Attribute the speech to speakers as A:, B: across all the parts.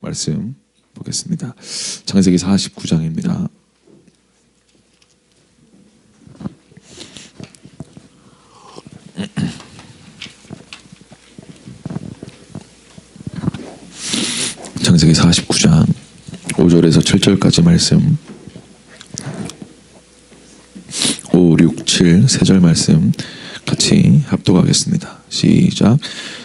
A: 말씀 보겠습니다. 창세기 49장입니다. 창세기 49장 5절에서 7절까지 말씀, 5, 6, 7 세 절 말씀 같이 합독하겠습니다. 시작.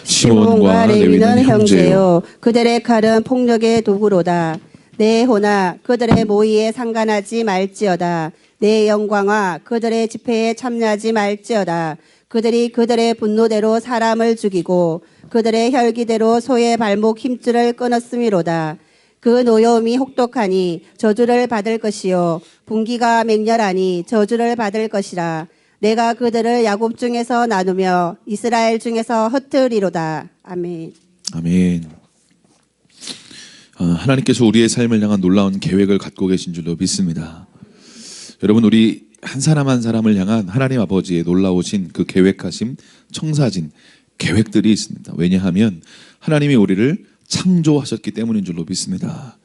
B: 시몬과 레위는 형제요, 그들의 칼은 폭력의 도구로다. 내 호나 그들의 모의에 상관하지 말지어다. 내 영광아 그들의 집회에 참여하지 말지어다. 그들이 그들의 분노대로 사람을 죽이고 그들의 혈기대로 소의 발목 힘줄을 끊었음이로다. 그 노여움이 혹독하니 저주를 받을 것이요, 분기가 맹렬하니 저주를 받을 것이라. 내가 그들을 야곱 중에서 나누며 이스라엘 중에서 흩으리로다. 아멘.
A: 아멘. 하나님께서 우리의 삶을 향한 놀라운 계획을 갖고 계신 줄로 믿습니다. 여러분, 우리 한 사람 한 사람을 향한 하나님 아버지의 놀라우신 그 계획하심, 청사진, 계획들이 있습니다. 왜냐하면 하나님이 우리를 창조하셨기 때문인 줄로 믿습니다.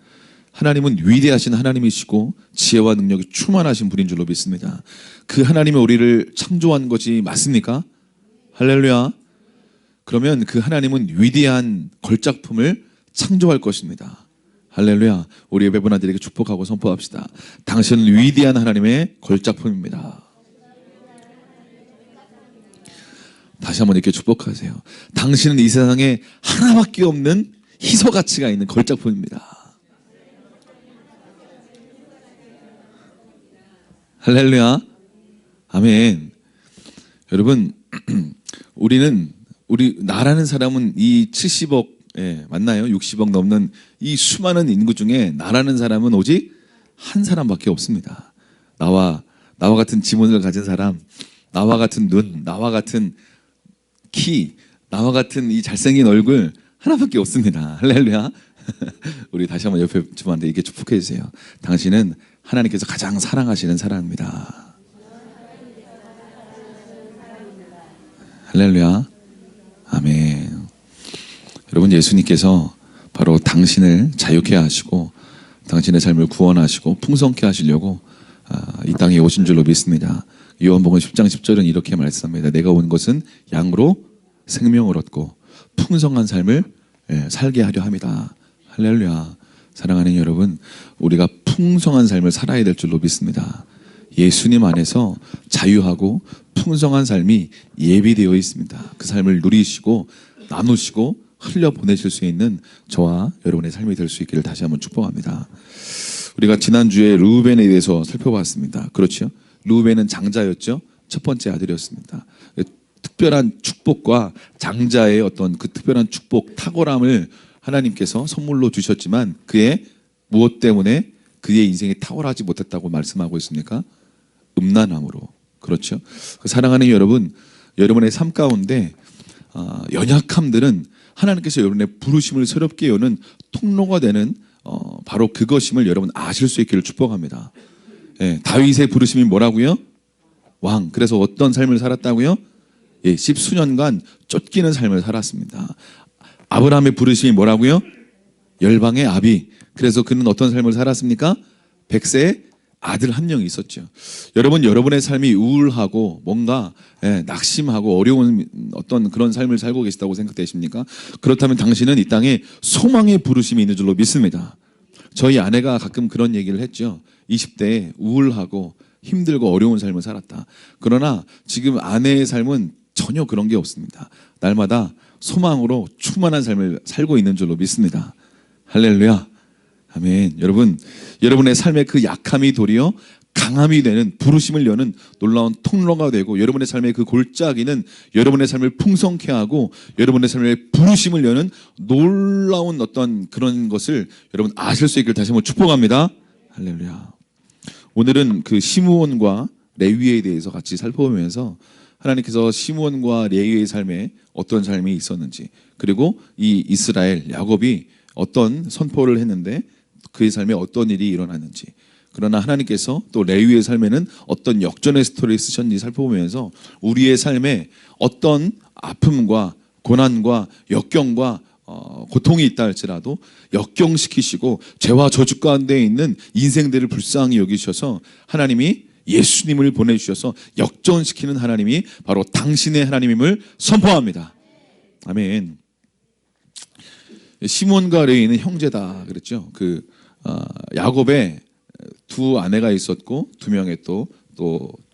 A: 하나님은 위대하신 하나님이시고 지혜와 능력이 충만하신 분인 줄로 믿습니다. 그 하나님이 우리를 창조한 것이 맞습니까? 할렐루야. 그러면 그 하나님은 위대한 걸작품을 창조할 것입니다. 할렐루야. 우리 예배분들에게 축복하고 선포합시다. 당신은 위대한 하나님의 걸작품입니다. 다시 한번 이렇게 축복하세요. 당신은 이 세상에 하나밖에 없는 희소가치가 있는 걸작품입니다. 할렐루야. 아멘. 여러분, 우리 나라는 사람은 이 70억, 맞나요? 60억 넘는 이 수많은 인구 중에 나라는 사람은 오직 한 사람밖에 없습니다. 나와 같은 지문을 가진 사람, 나와 같은 눈, 나와 같은 키, 나와 같은 이 잘생긴 얼굴 하나밖에 없습니다. 할렐루야. 우리 다시 한번 옆에 주분한테 이렇게 축복해 주세요. 당신은 하나님께서 가장 사랑하시는 사람입니다. 할렐루야. 아멘. 여러분, 예수님께서 바로 당신을 자유케 하시고 당신의 삶을 구원하시고 풍성케 하시려고 이 땅에 오신 줄로 믿습니다. 요한복음 10장 10절은 이렇게 말씀합니다. 내가 온 것은 양으로 생명을 얻고 풍성한 삶을 살게 하려 합니다. 할렐루야. 사랑하는 여러분, 우리가 풍성한 삶을 살아야 될 줄로 믿습니다. 예수님 안에서 자유하고 풍성한 삶이 예비되어 있습니다. 그 삶을 누리시고 나누시고 흘려보내실 수 있는 저와 여러분의 삶이 될 수 있기를 다시 한번 축복합니다. 우리가 지난주에 르우벤에 대해서 살펴봤습니다. 그렇죠? 르우벤은 장자였죠. 첫 번째 아들이었습니다. 특별한 축복과 장자의 어떤 그 특별한 축복, 탁월함을 하나님께서 선물로 주셨지만 그의 무엇 때문에 그의 인생이 탁월하지 못했다고 말씀하고 있습니까? 음란함으로. 그렇죠? 사랑하는 여러분, 여러분의 삶 가운데 연약함들은 하나님께서 여러분의 부르심을 새롭게 여는 통로가 되는 바로 그것임을 여러분 아실 수 있기를 축복합니다. 다윗의 부르심이 뭐라고요? 왕. 그래서 어떤 삶을 살았다고요? 10수년간 쫓기는 삶을 살았습니다. 아브라함의 부르심이 뭐라고요? 열방의 아비. 그래서 그는 어떤 삶을 살았습니까? 100세의 아들 한 명이 있었죠. 여러분, 여러분의 삶이 우울하고 뭔가 낙심하고 어려운 어떤 그런 삶을 살고 계시다고 생각되십니까? 그렇다면 당신은 이 땅에 소망의 부르심이 있는 줄로 믿습니다. 저희 아내가 가끔 그런 얘기를 했죠. 20대에 우울하고 힘들고 어려운 삶을 살았다. 그러나 지금 아내의 삶은 전혀 그런 게 없습니다. 날마다 소망으로 충만한 삶을 살고 있는 줄로 믿습니다. 할렐루야. 아멘. 여러분, 여러분의 삶의 그 약함이 도리어 강함이 되는 부르심을 여는 놀라운 통로가 되고, 여러분의 삶의 그 골짜기는 여러분의 삶을 풍성케 하고 여러분의 삶의 부르심을 여는 놀라운 어떤 그런 것을 여러분 아실 수 있기를 다시 한번 축복합니다. 할렐루야. 오늘은 그 시므온과 레위에 대해서 같이 살펴보면서 하나님께서 시므온과 레위의 삶에 어떤 삶이 있었는지, 그리고 이 이스라엘 야곱이 어떤 선포를 했는데 그의 삶에 어떤 일이 일어났는지, 그러나 하나님께서 또 레위의 삶에는 어떤 역전의 스토리를 쓰셨는지 살펴보면서 우리의 삶에 어떤 아픔과 고난과 역경과 고통이 있다 할지라도 역경시키시고 죄와 저주 가운데 있는 인생들을 불쌍히 여기셔서 하나님이 예수님을 보내주셔서 역전시키는 하나님이 바로 당신의 하나님임을 선포합니다. 아멘. 시몬과 레위는 형제다 그랬죠. 야곱의 두 아내가 있었고 두 명의 또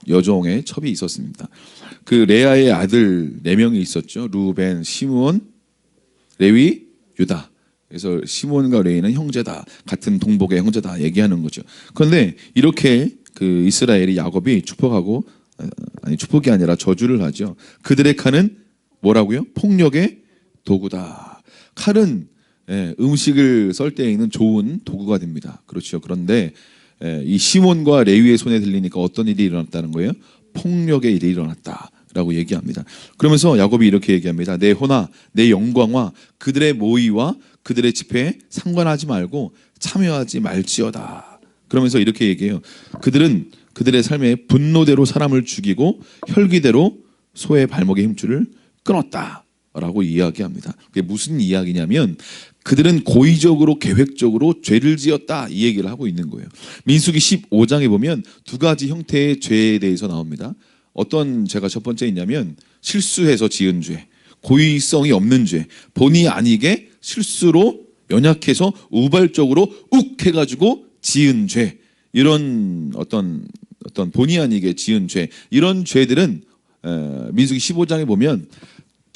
A: 여종의 첩이 있었습니다. 그 레아의 아들 4명이 있었죠. 루벤, 시므온, 레위, 유다. 그래서 시몬과 레위는 형제다. 같은 동복의 형제다 얘기하는 거죠. 그런데 이렇게 그 이스라엘이 야곱이 축복이 아니라 저주를 하죠. 그들의 칼은 뭐라고요? 폭력의 도구다. 칼은 음식을 썰 때 있는 좋은 도구가 됩니다. 그렇죠. 그런데 이 시몬과 레위의 손에 들리니까 어떤 일이 일어났다는 거예요? 폭력의 일이 일어났다라고 얘기합니다. 그러면서 야곱이 이렇게 얘기합니다. 내 호나 내 영광과 그들의 모의와 그들의 집회에 상관하지 말고 참여하지 말지어다. 그러면서 이렇게 얘기해요. 그들은 그들의 삶의 분노대로 사람을 죽이고 혈기대로 소의 발목의 힘줄을 끊었다라고 이야기합니다. 그게 무슨 이야기냐면 그들은 고의적으로 계획적으로 죄를 지었다 이 얘기를 하고 있는 거예요. 민수기 15장에 보면 두 가지 형태의 죄에 대해서 나옵니다. 어떤 죄가 첫 번째 있냐면 실수해서 지은 죄, 고의성이 없는 죄, 본의 아니게 실수로 연약해서 우발적으로 욱 해가지고 지은 죄, 이런 어떤 본의 아니게 지은 죄, 이런 죄들은 민수기 15장에 보면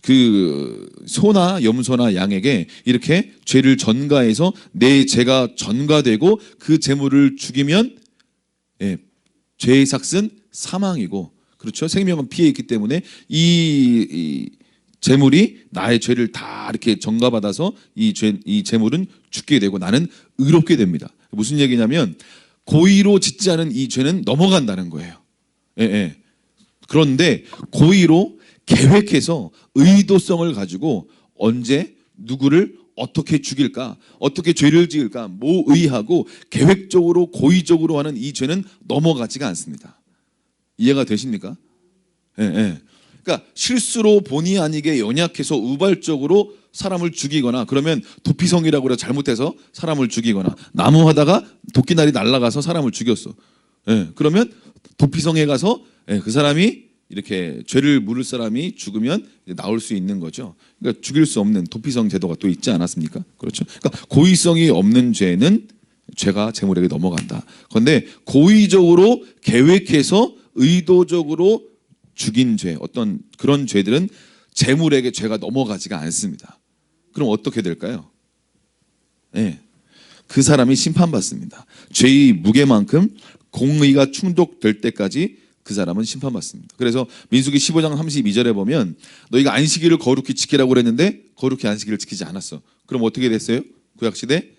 A: 그 소나 염소나 양에게 이렇게 죄를 전가해서 내 죄가 전가되고 그 재물을 죽이면 죄의 삭은 사망이고, 그렇죠. 생명은 피해 있기 때문에 이 재물이 나의 죄를 다 이렇게 전가받아서 이 재물은 죽게 되고 나는 의롭게 됩니다. 무슨 얘기냐면 고의로 짓지 않은 이 죄는 넘어간다는 거예요. 그런데 고의로 계획해서 의도성을 가지고 언제 누구를 어떻게 죽일까, 어떻게 죄를 지을까 모의하고 계획적으로 고의적으로 하는 이 죄는 넘어가지가 않습니다. 이해가 되십니까? 그러니까 실수로 본의 아니게 연약해서 우발적으로 사람을 죽이거나, 그러면 도피성이라고 그래 잘못해서 사람을 죽이거나, 나무하다가 도끼날이 날아가서 사람을 죽였어. 그러면 도피성에 가서 그 사람이 이렇게 죄를 물을 사람이 죽으면 나올 수 있는 거죠. 그러니까 죽일 수 없는 도피성 제도가 또 있지 않았습니까? 그렇죠. 그러니까 고의성이 없는 죄는 죄가 재물에게 넘어간다. 그런데 고의적으로 계획해서 의도적으로 죽인 죄, 어떤 그런 죄들은 재물에게 죄가 넘어가지가 않습니다. 그럼 어떻게 될까요? 그 사람이 심판받습니다. 죄의 무게만큼 공의가 충족될 때까지 그 사람은 심판받습니다. 그래서 민수기 15장 32절에 보면 너희가 안식일을 거룩히 지키라고 그랬는데 거룩히 안식일을 지키지 않았어. 그럼 어떻게 됐어요? 구약시대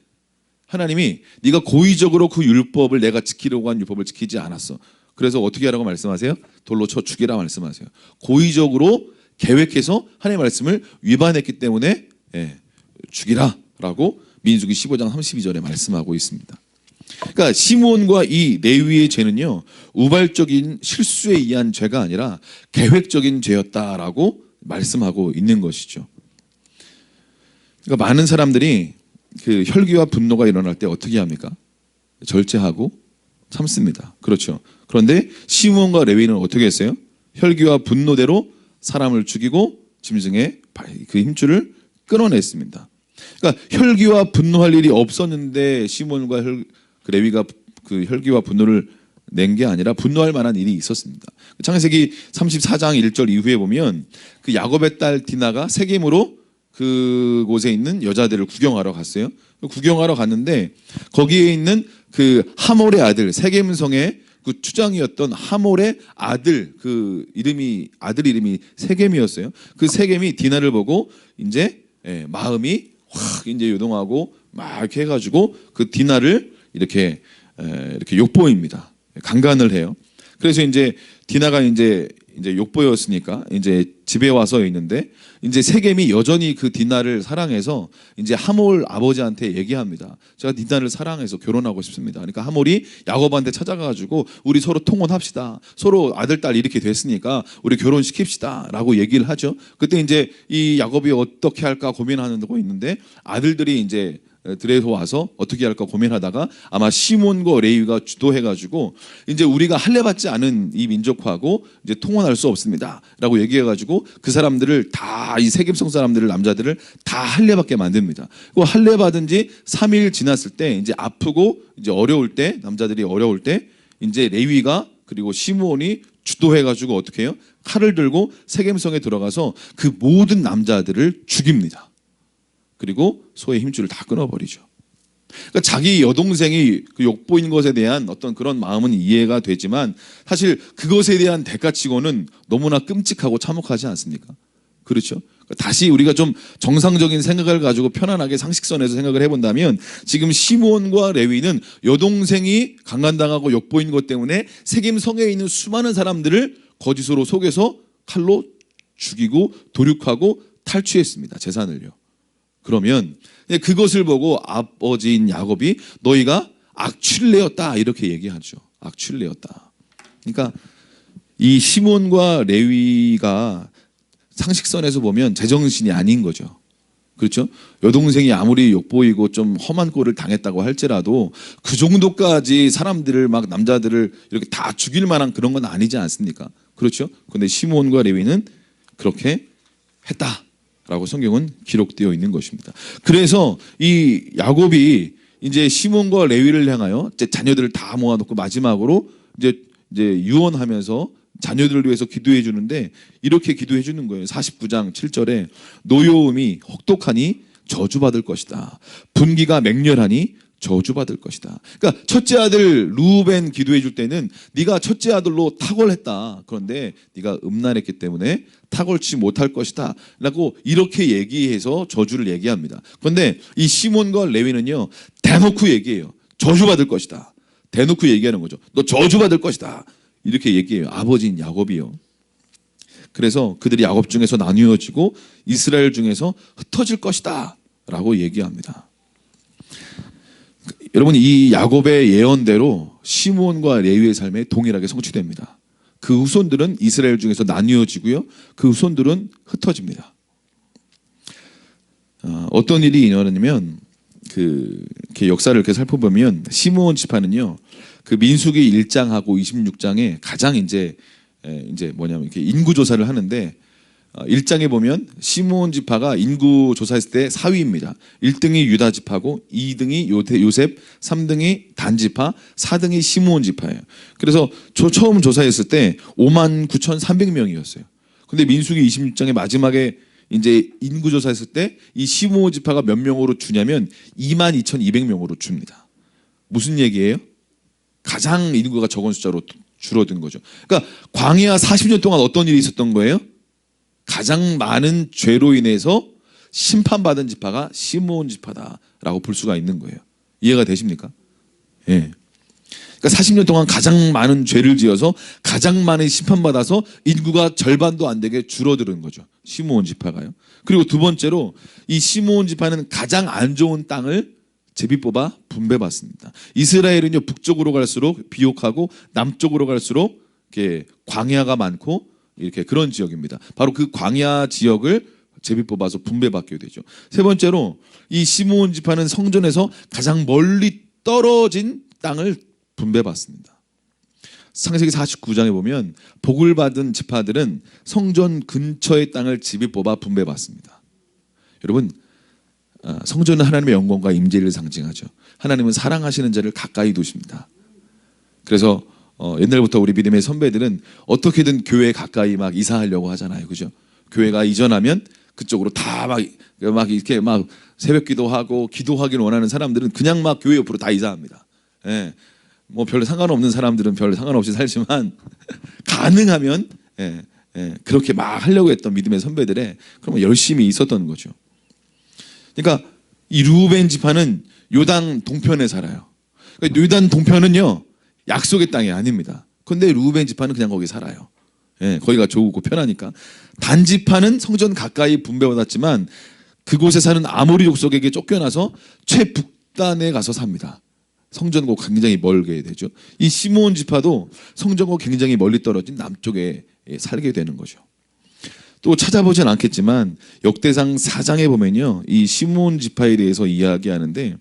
A: 하나님이 네가 고의적으로 그 율법을, 내가 지키려고 한 율법을 지키지 않았어. 그래서 어떻게 하라고 말씀하세요? 돌로 쳐 죽이라 말씀하세요. 고의적으로 계획해서 하나님의 말씀을 위반했기 때문에 죽이라라고 민수기 15장 32절에 말씀하고 있습니다. 그러니까 시므온과 이 레위의 죄는요, 우발적인 실수에 의한 죄가 아니라 계획적인 죄였다라고 말씀하고 있는 것이죠. 그러니까 많은 사람들이 그 혈기와 분노가 일어날 때 어떻게 합니까? 절제하고 참습니다. 그렇죠. 그런데 시므온과 레위는 어떻게 했어요? 혈기와 분노대로 사람을 죽이고 짐승의 그 힘줄을 끊어냈습니다. 그러니까 혈기와 분노할 일이 없었는데 시몬과 레위가 그 혈기와 분노를 낸 게 아니라 분노할 만한 일이 있었습니다. 창세기 34장 1절 이후에 보면 그 야곱의 딸 디나가 세겜으로 그곳에 있는 여자들을 구경하러 갔어요. 구경하러 갔는데 거기에 있는 그 하몰의 아들, 세겜성의 그 추장이었던 하몰의 아들, 아들 이름이 세겜이었어요. 그 세겜이 디나를 보고 이제 마음이 확 이제 요동하고 막 이렇게 해가지고 그 디나를 이렇게 욕보입니다. 강간을 해요. 그래서 이제 디나가 이제 이제 욕보였으니까 이제 집에 와서 있는데 이제 세겜이 여전히 그 딘나를 사랑해서 이제 하몰 아버지한테 얘기합니다. 제가 딘나를 사랑해서 결혼하고 싶습니다. 그러니까 하몰이 야곱한테 찾아가가지고 우리 서로 통혼합시다. 서로 아들 딸 이렇게 됐으니까 우리 결혼시킵시다라고 얘기를 하죠. 그때 이제 이 야곱이 어떻게 할까 고민하는 거 있는데 아들들이 이제 들에서 와서 어떻게 할까 고민하다가 아마 시몬과 레위가 주도해가지고 이제 우리가 할례 받지 않은 이 민족하고 이제 통혼할 수 없습니다라고 얘기해가지고 그 사람들을 다 이 세겜성 사람들을 남자들을 다 할례 받게 만듭니다. 그 할례 받은 지 3일 지났을 때 이제 아프고 이제 어려울 때 남자들이 어려울 때 이제 레위가 그리고 시므온이 주도해가지고 어떻게 해요? 칼을 들고 세겜성에 들어가서 그 모든 남자들을 죽입니다. 그리고 소의 힘줄을 다 끊어버리죠. 그러니까 자기 여동생이 그 욕보인 것에 대한 어떤 그런 마음은 이해가 되지만 사실 그것에 대한 대가치고는 너무나 끔찍하고 참혹하지 않습니까? 그렇죠? 그러니까 다시 우리가 좀 정상적인 생각을 가지고 편안하게 상식선에서 생각을 해본다면 지금 시므온과 레위는 여동생이 강간당하고 욕보인 것 때문에 세겜성에 있는 수많은 사람들을 거짓으로 속여서 칼로 죽이고 도륙하고 탈취했습니다. 재산을요. 그러면 그것을 보고 아버지인 야곱이 너희가 악취를 내었다 이렇게 얘기하죠. 악취를 내었다. 그러니까 이 시몬과 레위가 상식선에서 보면 제정신이 아닌 거죠. 그렇죠? 여동생이 아무리 욕보이고 좀 험한 꼴을 당했다고 할지라도 그 정도까지 사람들을 막 남자들을 이렇게 다 죽일 만한 그런 건 아니지 않습니까? 그렇죠? 근데 시몬과 레위는 그렇게 했다. 라고 성경은 기록되어 있는 것입니다. 그래서 이 야곱이 이제 시몬과 레위를 향하여 이제 자녀들을 다 모아놓고 마지막으로 이제 유언하면서 자녀들을 위해서 기도해 주는데 이렇게 기도해 주는 거예요. 49장 7절에 노여움이 혹독하니 저주받을 것이다. 분기가 맹렬하니 저주받을 것이다. 그러니까 첫째 아들 루벤 기도해 줄 때는 네가 첫째 아들로 탁월했다. 그런데 네가 음란했기 때문에 탁월치 못할 것이다. 라고 이렇게 얘기해서 저주를 얘기합니다. 그런데 이 시몬과 레위는요. 대놓고 얘기해요. 저주받을 것이다. 대놓고 얘기하는 거죠. 너 저주받을 것이다. 이렇게 얘기해요. 아버지인 야곱이요. 그래서 그들이 야곱 중에서 나뉘어지고 이스라엘 중에서 흩어질 것이다. 라고 얘기합니다. 여러분 이 야곱의 예언대로 시므온과 레위의 삶에 동일하게 성취됩니다. 그 후손들은 이스라엘 중에서 나뉘어지고요. 그 후손들은 흩어집니다. 어떤 일이 일어나냐면 이렇게 역사를 이렇게 살펴보면 시므온 지파는요. 그 민수기 1장하고 26장에 가장 이제 뭐냐면 이렇게 인구 조사를 하는데 1장에 보면 시므온 지파가 인구 조사했을 때 4위입니다. 1등이 유다 지파고 2등이 요셉, 3등이 단 지파, 4등이 시므온 지파예요. 그래서 처음 조사했을 때 59,300명이었어요. 근데 민수기 26장의 마지막에 이제 인구 조사했을 때 이 시므온 지파가 몇 명으로 주냐면 22,200명으로 줍니다. 무슨 얘기예요? 가장 인구가 적은 숫자로 줄어든 거죠. 그러니까 광야 40년 동안 어떤 일이 있었던 거예요? 가장 많은 죄로 인해서 심판받은 지파가 시므온 지파다라고 볼 수가 있는 거예요. 이해가 되십니까? 예. 그러니까 40년 동안 가장 많은 죄를 지어서 가장 많이 심판받아서 인구가 절반도 안 되게 줄어드는 거죠. 시므온 지파가요. 그리고 두 번째로 이 시므온 지파는 가장 안 좋은 땅을 제비 뽑아 분배받습니다. 이스라엘은요 북쪽으로 갈수록 비옥하고 남쪽으로 갈수록 이렇게 광야가 많고 이렇게 그런 지역입니다. 바로 그 광야 지역을 제비 뽑아서 분배받게 되죠. 세 번째로 이 시므온 지파는 성전에서 가장 멀리 떨어진 땅을 분배받습니다. 창세기 49장에 보면 복을 받은 지파들은 성전 근처의 땅을 제비 뽑아 분배받습니다. 여러분 성전은 하나님의 영광과 임재를 상징하죠. 하나님은 사랑하시는 자를 가까이 두십니다. 그래서 옛날부터 우리 믿음의 선배들은 어떻게든 교회 가까이 막 이사하려고 하잖아요. 그죠? 교회가 이전하면 그쪽으로 다 막 이렇게 막 새벽 기도하고 기도하기를 원하는 사람들은 그냥 막 교회 옆으로 다 이사합니다. 예. 뭐 별 상관없는 사람들은 별 상관없이 살지만 가능하면 그렇게 막 하려고 했던 믿음의 선배들의 그런 열심히 있었던 거죠. 그러니까 이 루벤 지파는 요단 동편에 살아요. 그러니까 요단 동편은요 약속의 땅이 아닙니다. 그런데 루벤 지파는 그냥 거기 살아요. 예, 거기가 좋고 편하니까. 단지파는 성전 가까이 분배받았지만 그곳에 사는 아모리 족속에게 쫓겨나서 최북단에 가서 삽니다. 성전과 굉장히 멀게 되죠. 이 시므온 지파도 성전과 굉장히 멀리 떨어진 남쪽에 살게 되는 거죠. 또 찾아보진 않겠지만 역대상 4장에 보면요, 이 시므온 지파에 대해서 이야기하는데,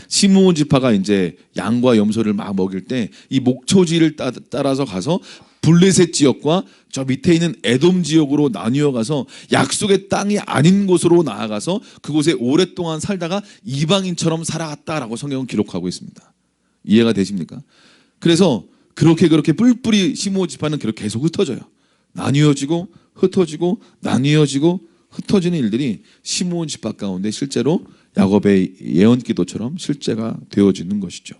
A: 시므온 지파가 이제 양과 염소를 막 먹일 때 이 목초지를 따라서 가서 블레셋 지역과 저 밑에 있는 에돔 지역으로 나뉘어 가서 약속의 땅이 아닌 곳으로 나아가서 그곳에 오랫동안 살다가 이방인처럼 살아갔다라고 성경은 기록하고 있습니다. 이해가 되십니까? 그래서 그렇게 뿔뿔이 시므온 지파는 그렇게 계속 흩어져요. 나뉘어지고 흩어지고 나뉘어지고 흩어지는 일들이 시므온 지파 가운데 실제로 야곱의 예언 기도처럼 실제가 되어지는 것이죠.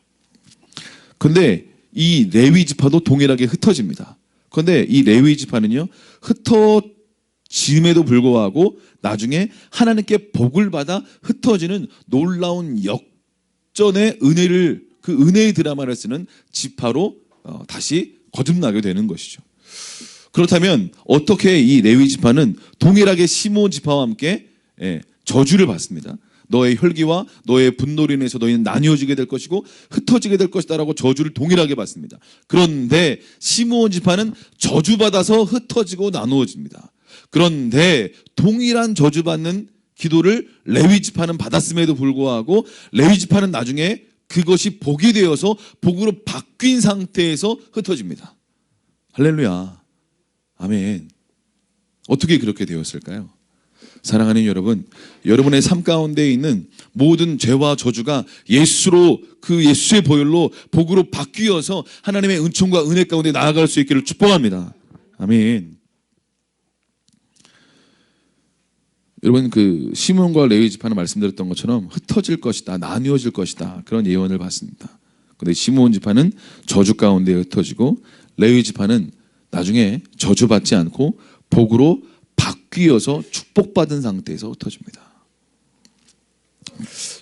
A: 그런데 이 레위 지파도 동일하게 흩어집니다. 그런데 이 레위 지파는요, 흩어짐에도 불구하고 나중에 하나님께 복을 받아 흩어지는 놀라운 역전의 은혜를, 그 은혜의 드라마를 쓰는 지파로 다시 거듭나게 되는 것이죠. 그렇다면 어떻게 이 레위 지파는 동일하게 시므온 지파와 함께 저주를 받습니다. 너의 혈기와 너의 분노로 인해서 너희는 나뉘어지게 될 것이고 흩어지게 될 것이다라고 저주를 동일하게 받습니다. 그런데 시므온 지파는 저주받아서 흩어지고 나누어집니다. 그런데 동일한 저주받는 기도를 레위 지파는 받았음에도 불구하고 레위 지파는 나중에 그것이 복이 되어서 복으로 바뀐 상태에서 흩어집니다. 할렐루야. 아멘. 어떻게 그렇게 되었을까요? 사랑하는 여러분, 여러분의 삶 가운데 있는 모든 죄와 저주가 예수로, 그 예수의 보혈로 복으로 바뀌어서 하나님의 은총과 은혜 가운데 나아갈 수 있기를 축복합니다. 아멘. 여러분, 그 시므온과 레위 지파는 말씀드렸던 것처럼 흩어질 것이다, 나뉘어질 것이다, 그런 예언을 받습니다. 그런데 시므온 지파는 저주 가운데 흩어지고 레위 지파는 나중에 저주받지 않고 복으로 바뀌어서 축복받은 상태에서 흩어집니다.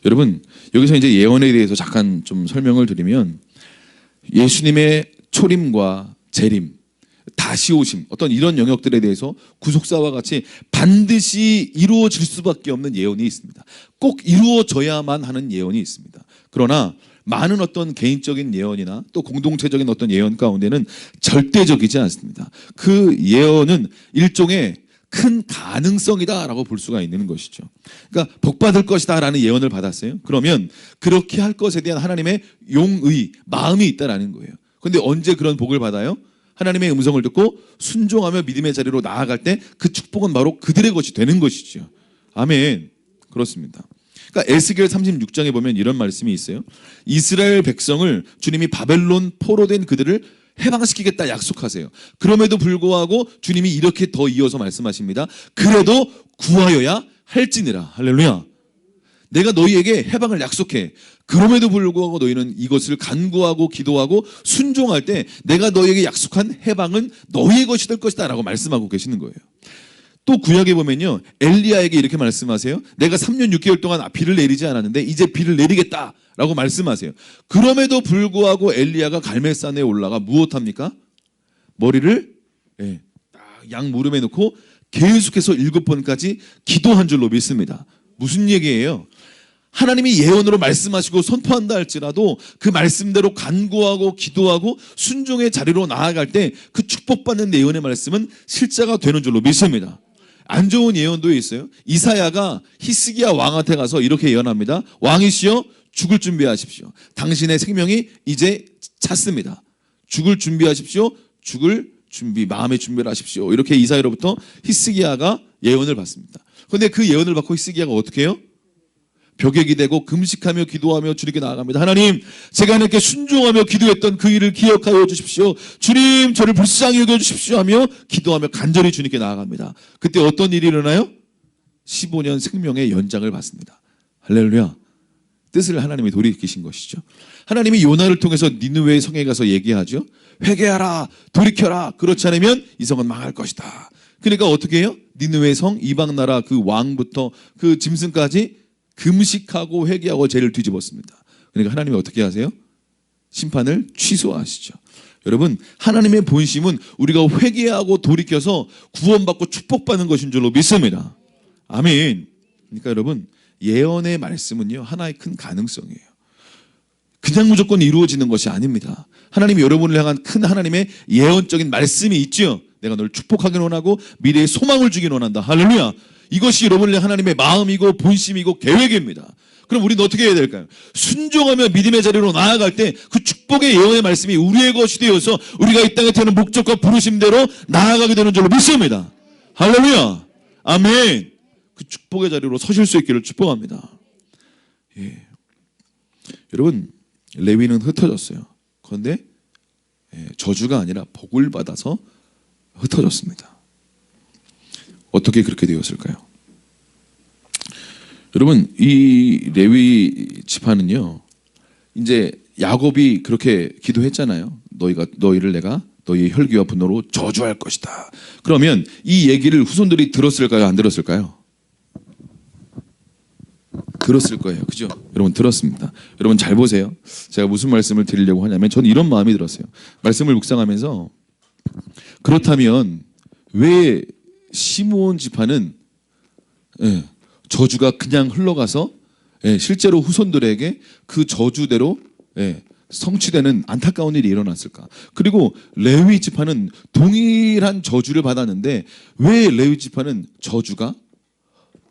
A: 여러분, 여기서 이제 예언에 대해서 잠깐 좀 설명을 드리면, 예수님의 초림과 재림, 다시 오심, 어떤 이런 영역들에 대해서 구속사와 같이 반드시 이루어질 수밖에 없는 예언이 있습니다. 꼭 이루어져야만 하는 예언이 있습니다. 그러나 많은 어떤 개인적인 예언이나 또 공동체적인 어떤 예언 가운데는 절대적이지 않습니다. 그 예언은 일종의 큰 가능성이다라고 볼 수가 있는 것이죠. 그러니까 복받을 것이다 라는 예언을 받았어요. 그러면 그렇게 할 것에 대한 하나님의 용의, 마음이 있다라는 거예요. 그런데 언제 그런 복을 받아요? 하나님의 음성을 듣고 순종하며 믿음의 자리로 나아갈 때 그 축복은 바로 그들의 것이 되는 것이죠. 아멘. 그렇습니다. 그러니까 에스겔 36장에 보면 이런 말씀이 있어요. 이스라엘 백성을 주님이 바벨론 포로된 그들을 해방시키겠다 약속하세요. 그럼에도 불구하고 주님이 이렇게 더 이어서 말씀하십니다. 그래도 구하여야 할지니라. 할렐루야. 내가 너희에게 해방을 약속해. 그럼에도 불구하고 너희는 이것을 간구하고 기도하고 순종할 때 내가 너희에게 약속한 해방은 너희의 것이 될 것이다 라고 말씀하고 계시는 거예요. 또 구약에 보면요, 엘리야에게 이렇게 말씀하세요. 내가 3년 6개월 동안 비를 내리지 않았는데 이제 비를 내리겠다 라고 말씀하세요. 그럼에도 불구하고 엘리야가 갈멜산에 올라가 무엇합니까? 머리를 양 무릎에 놓고 계속해서 7번까지 기도한 줄로 믿습니다. 무슨 얘기예요? 하나님이 예언으로 말씀하시고 선포한다 할지라도 그 말씀대로 간구하고 기도하고 순종의 자리로 나아갈 때 그 축복받는 예언의 말씀은 실제가 되는 줄로 믿습니다. 안 좋은 예언도 있어요. 이사야가 히스기야 왕한테 가서 이렇게 예언합니다. 왕이시여 죽을 준비하십시오. 당신의 생명이 이제 찼습니다. 죽을 준비하십시오. 죽을 준비, 마음의 준비를 하십시오. 이렇게 이사야로부터 히스기야가 예언을 받습니다. 그런데 그 예언을 받고 히스기야가 어떻게 해요? 벽에 기대고 금식하며 기도하며 주님께 나아갑니다. 하나님, 제가 하나님께 순종하며 기도했던 그 일을 기억하여 주십시오. 주님, 저를 불쌍히 여겨주십시오 하며 기도하며 간절히 주님께 나아갑니다. 그때 어떤 일이 일어나요? 15년 생명의 연장을 받습니다. 할렐루야. 뜻을 하나님이 돌이키신 것이죠. 하나님이 요나를 통해서 니느웨 성에 가서 얘기하죠. 회개하라, 돌이켜라. 그렇지 않으면 이 성은 망할 것이다. 그러니까 어떻게 해요? 니느웨 성, 이방 나라 그 왕부터 그 짐승까지 금식하고 회개하고 죄를 뒤집었습니다. 그러니까 하나님이 어떻게 하세요? 심판을 취소하시죠. 여러분, 하나님의 본심은 우리가 회개하고 돌이켜서 구원받고 축복받는 것인 줄로 믿습니다. 아멘. 그러니까 여러분, 예언의 말씀은요, 하나의 큰 가능성이에요. 그냥 무조건 이루어지는 것이 아닙니다. 하나님이 여러분을 향한 큰 하나님의 예언적인 말씀이 있죠. 내가 너를 축복하길 원하고 미래에 소망을 주길 원한다. 할렐루야. 이것이 여러분을 향한 하나님의 마음이고 본심이고 계획입니다. 그럼 우리는 어떻게 해야 될까요? 순종하며 믿음의 자리로 나아갈 때 그 축복의 예언의 말씀이 우리의 것이 되어서 우리가 이 땅에 태어난 목적과 부르심대로 나아가게 되는 줄로 믿습니다. 할렐루야. 아멘. 그 축복의 자리로 서실 수 있기를 축복합니다. 예. 여러분, 레위는 흩어졌어요. 그런데 저주가 아니라 복을 받아서 흩어졌습니다. 어떻게 그렇게 되었을까요? 여러분, 이 레위 지파는요, 이제 야곱이 그렇게 기도했잖아요. 너희를 내가 너희의 혈기와 분노로 저주할 것이다. 그러면 이 얘기를 후손들이 들었을까요? 안 들었을까요? 들었을 거예요. 그죠? 여러분, 들었습니다. 여러분 잘 보세요. 제가 무슨 말씀을 드리려고 하냐면 저는 이런 마음이 들었어요. 말씀을 묵상하면서 그렇다면 왜 시므온 지파는 저주가 그냥 흘러가서 실제로 후손들에게 그 저주대로 성취되는 안타까운 일이 일어났을까? 그리고 레위 지파는 동일한 저주를 받았는데 왜 레위 지파는 저주가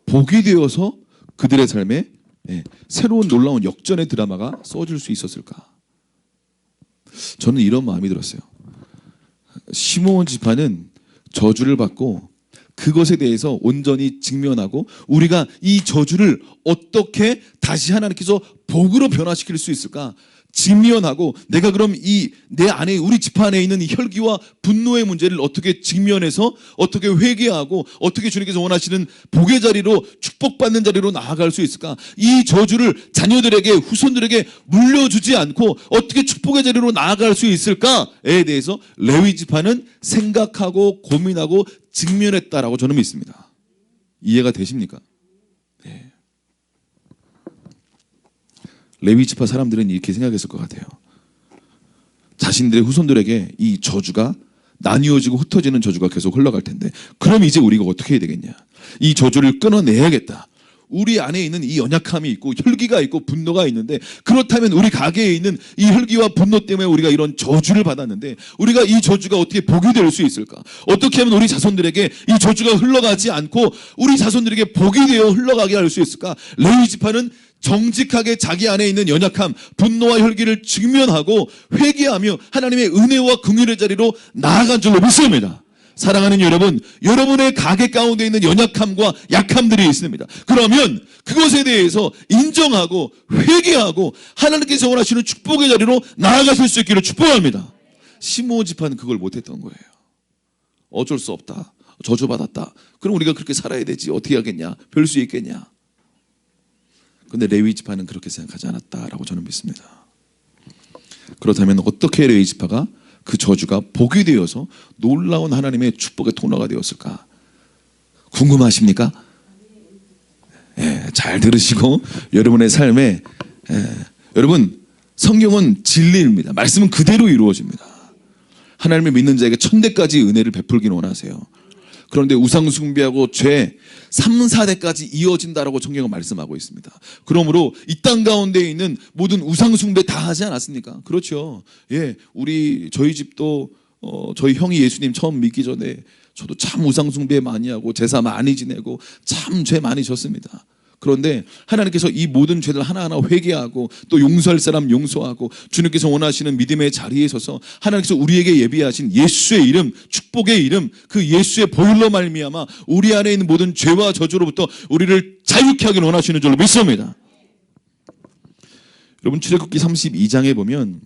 A: 복이 되어서 그들의 삶에 새로운 놀라운 역전의 드라마가 써줄 수 있었을까? 저는 이런 마음이 들었어요. 시므온 지파는 저주를 받고 그것에 대해서 온전히 직면하고 우리가 이 저주를 어떻게 다시 하나님께서 복으로 변화시킬 수 있을까? 직면하고 내가 그럼 내 안에 우리 지파 안에 있는 이 혈기와 분노의 문제를 어떻게 직면해서 어떻게 회개하고 어떻게 주님께서 원하시는 복의 자리로 축복받는 자리로 나아갈 수 있을까? 이 저주를 자녀들에게 후손들에게 물려주지 않고 어떻게 축복의 자리로 나아갈 수 있을까에 대해서 레위 지파는 생각하고 고민하고 직면했다라고 저는 믿습니다. 이해가 되십니까? 네. 레위 지파 사람들은 이렇게 생각했을 것 같아요. 자신들의 후손들에게 이 저주가 나뉘어지고 흩어지는 저주가 계속 흘러갈 텐데 그럼 이제 우리가 어떻게 해야 되겠냐? 이 저주를 끊어내야겠다. 우리 안에 있는 이 연약함이 있고 혈기가 있고 분노가 있는데 그렇다면 우리 가게에 있는 이 혈기와 분노 때문에 우리가 이런 저주를 받았는데 우리가 이 저주가 어떻게 복이 될 수 있을까? 어떻게 하면 우리 자손들에게 이 저주가 흘러가지 않고 우리 자손들에게 복이 되어 흘러가게 할 수 있을까? 레위 지파는 정직하게 자기 안에 있는 연약함, 분노와 혈기를 직면하고 회개하며 하나님의 은혜와 긍휼의 자리로 나아간 줄로 믿습니다. 사랑하는 여러분, 여러분의 가게 가운데 있는 연약함과 약함들이 있습니다. 그러면 그것에 대해서 인정하고 회개하고 하나님께서 원하시는 축복의 자리로 나아가실 수 있기를 축복합니다. 시므온 지파는 그걸 못했던 거예요. 어쩔 수 없다. 저주받았다. 그럼 우리가 그렇게 살아야 되지. 어떻게 하겠냐. 별 수 있겠냐. 그런데 레위 지파는 그렇게 생각하지 않았다라고 저는 믿습니다. 그렇다면 어떻게 레위 지파가 그 저주가 복이 되어서 놀라운 하나님의 축복의 통로가 되었을까? 궁금하십니까? 잘 들으시고 여러분의 삶에 여러분, 성경은 진리입니다. 말씀은 그대로 이루어집니다. 하나님을 믿는 자에게 천대까지 은혜를 베풀기는 원하세요. 그런데 우상 숭배하고 죄 3, 4대까지 이어진다라고 성경은 말씀하고 있습니다. 그러므로 이 땅 가운데 있는 모든 우상 숭배 다 하지 않았습니까? 그렇죠. 저희 집도 저희 형이 예수님 처음 믿기 전에 저도 참 우상 숭배 많이 하고 제사 많이 지내고 참 죄 많이 졌습니다. 그런데 하나님께서 이 모든 죄들 하나하나 회개하고 또 용서할 사람 용서하고 주님께서 원하시는 믿음의 자리에 서서 하나님께서 우리에게 예비하신 예수의 이름, 축복의 이름, 그 예수의 보혈로 말미암아 우리 안에 있는 모든 죄와 저주로부터 우리를 자유케 하기를 원하시는 줄로 믿습니다. 여러분, 출애굽기 32장에 보면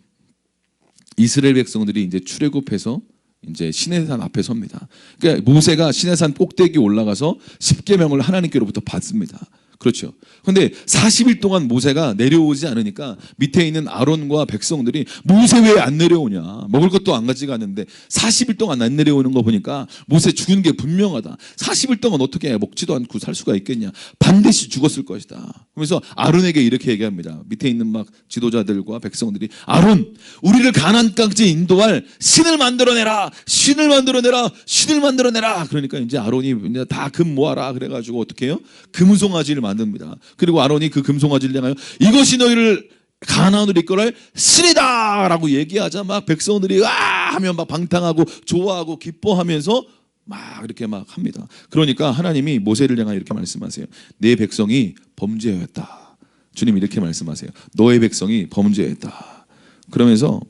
A: 이스라엘 백성들이 이제 출애굽해서 이제 시내산 앞에 섭니다. 그러니까 모세가 시내산 꼭대기 올라가서 십계명을 하나님께로부터 받습니다. 그렇죠. 근데 40일 동안 모세가 내려오지 않으니까 밑에 있는 아론과 백성들이 모세 왜 안 내려오냐. 먹을 것도 안 가져가는데 40일 동안 안 내려오는 거 보니까 모세 죽은 게 분명하다. 40일 동안 어떻게 해? 먹지도 않고 살 수가 있겠냐. 반드시 죽었을 것이다. 그래서 아론에게 이렇게 얘기합니다. 밑에 있는 막 지도자들과 백성들이 아론, 우리를 가나안 땅까지 인도할 신을 만들어내라. 신을 만들어내라. 신을 만들어내라. 그러니까 이제 아론이 이제 다 금 모아라. 그래가지고 어떻게 해요? 금송아지를 만듭니다. 그리고 아론이 그 금송아지를 향하여 이것이 너희를 가나안으로 이끌어갈 신이다라고 얘기하자 막 백성들이 아 하면 막 방탕하고 좋아하고 기뻐하면서 막 이렇게 막 합니다. 그러니까 하나님이 모세를 향하여 이렇게 말씀하세요. 내 백성이 범죄하였다. 주님 이렇게 말씀하세요. 너의 백성이 범죄했다. 그러면서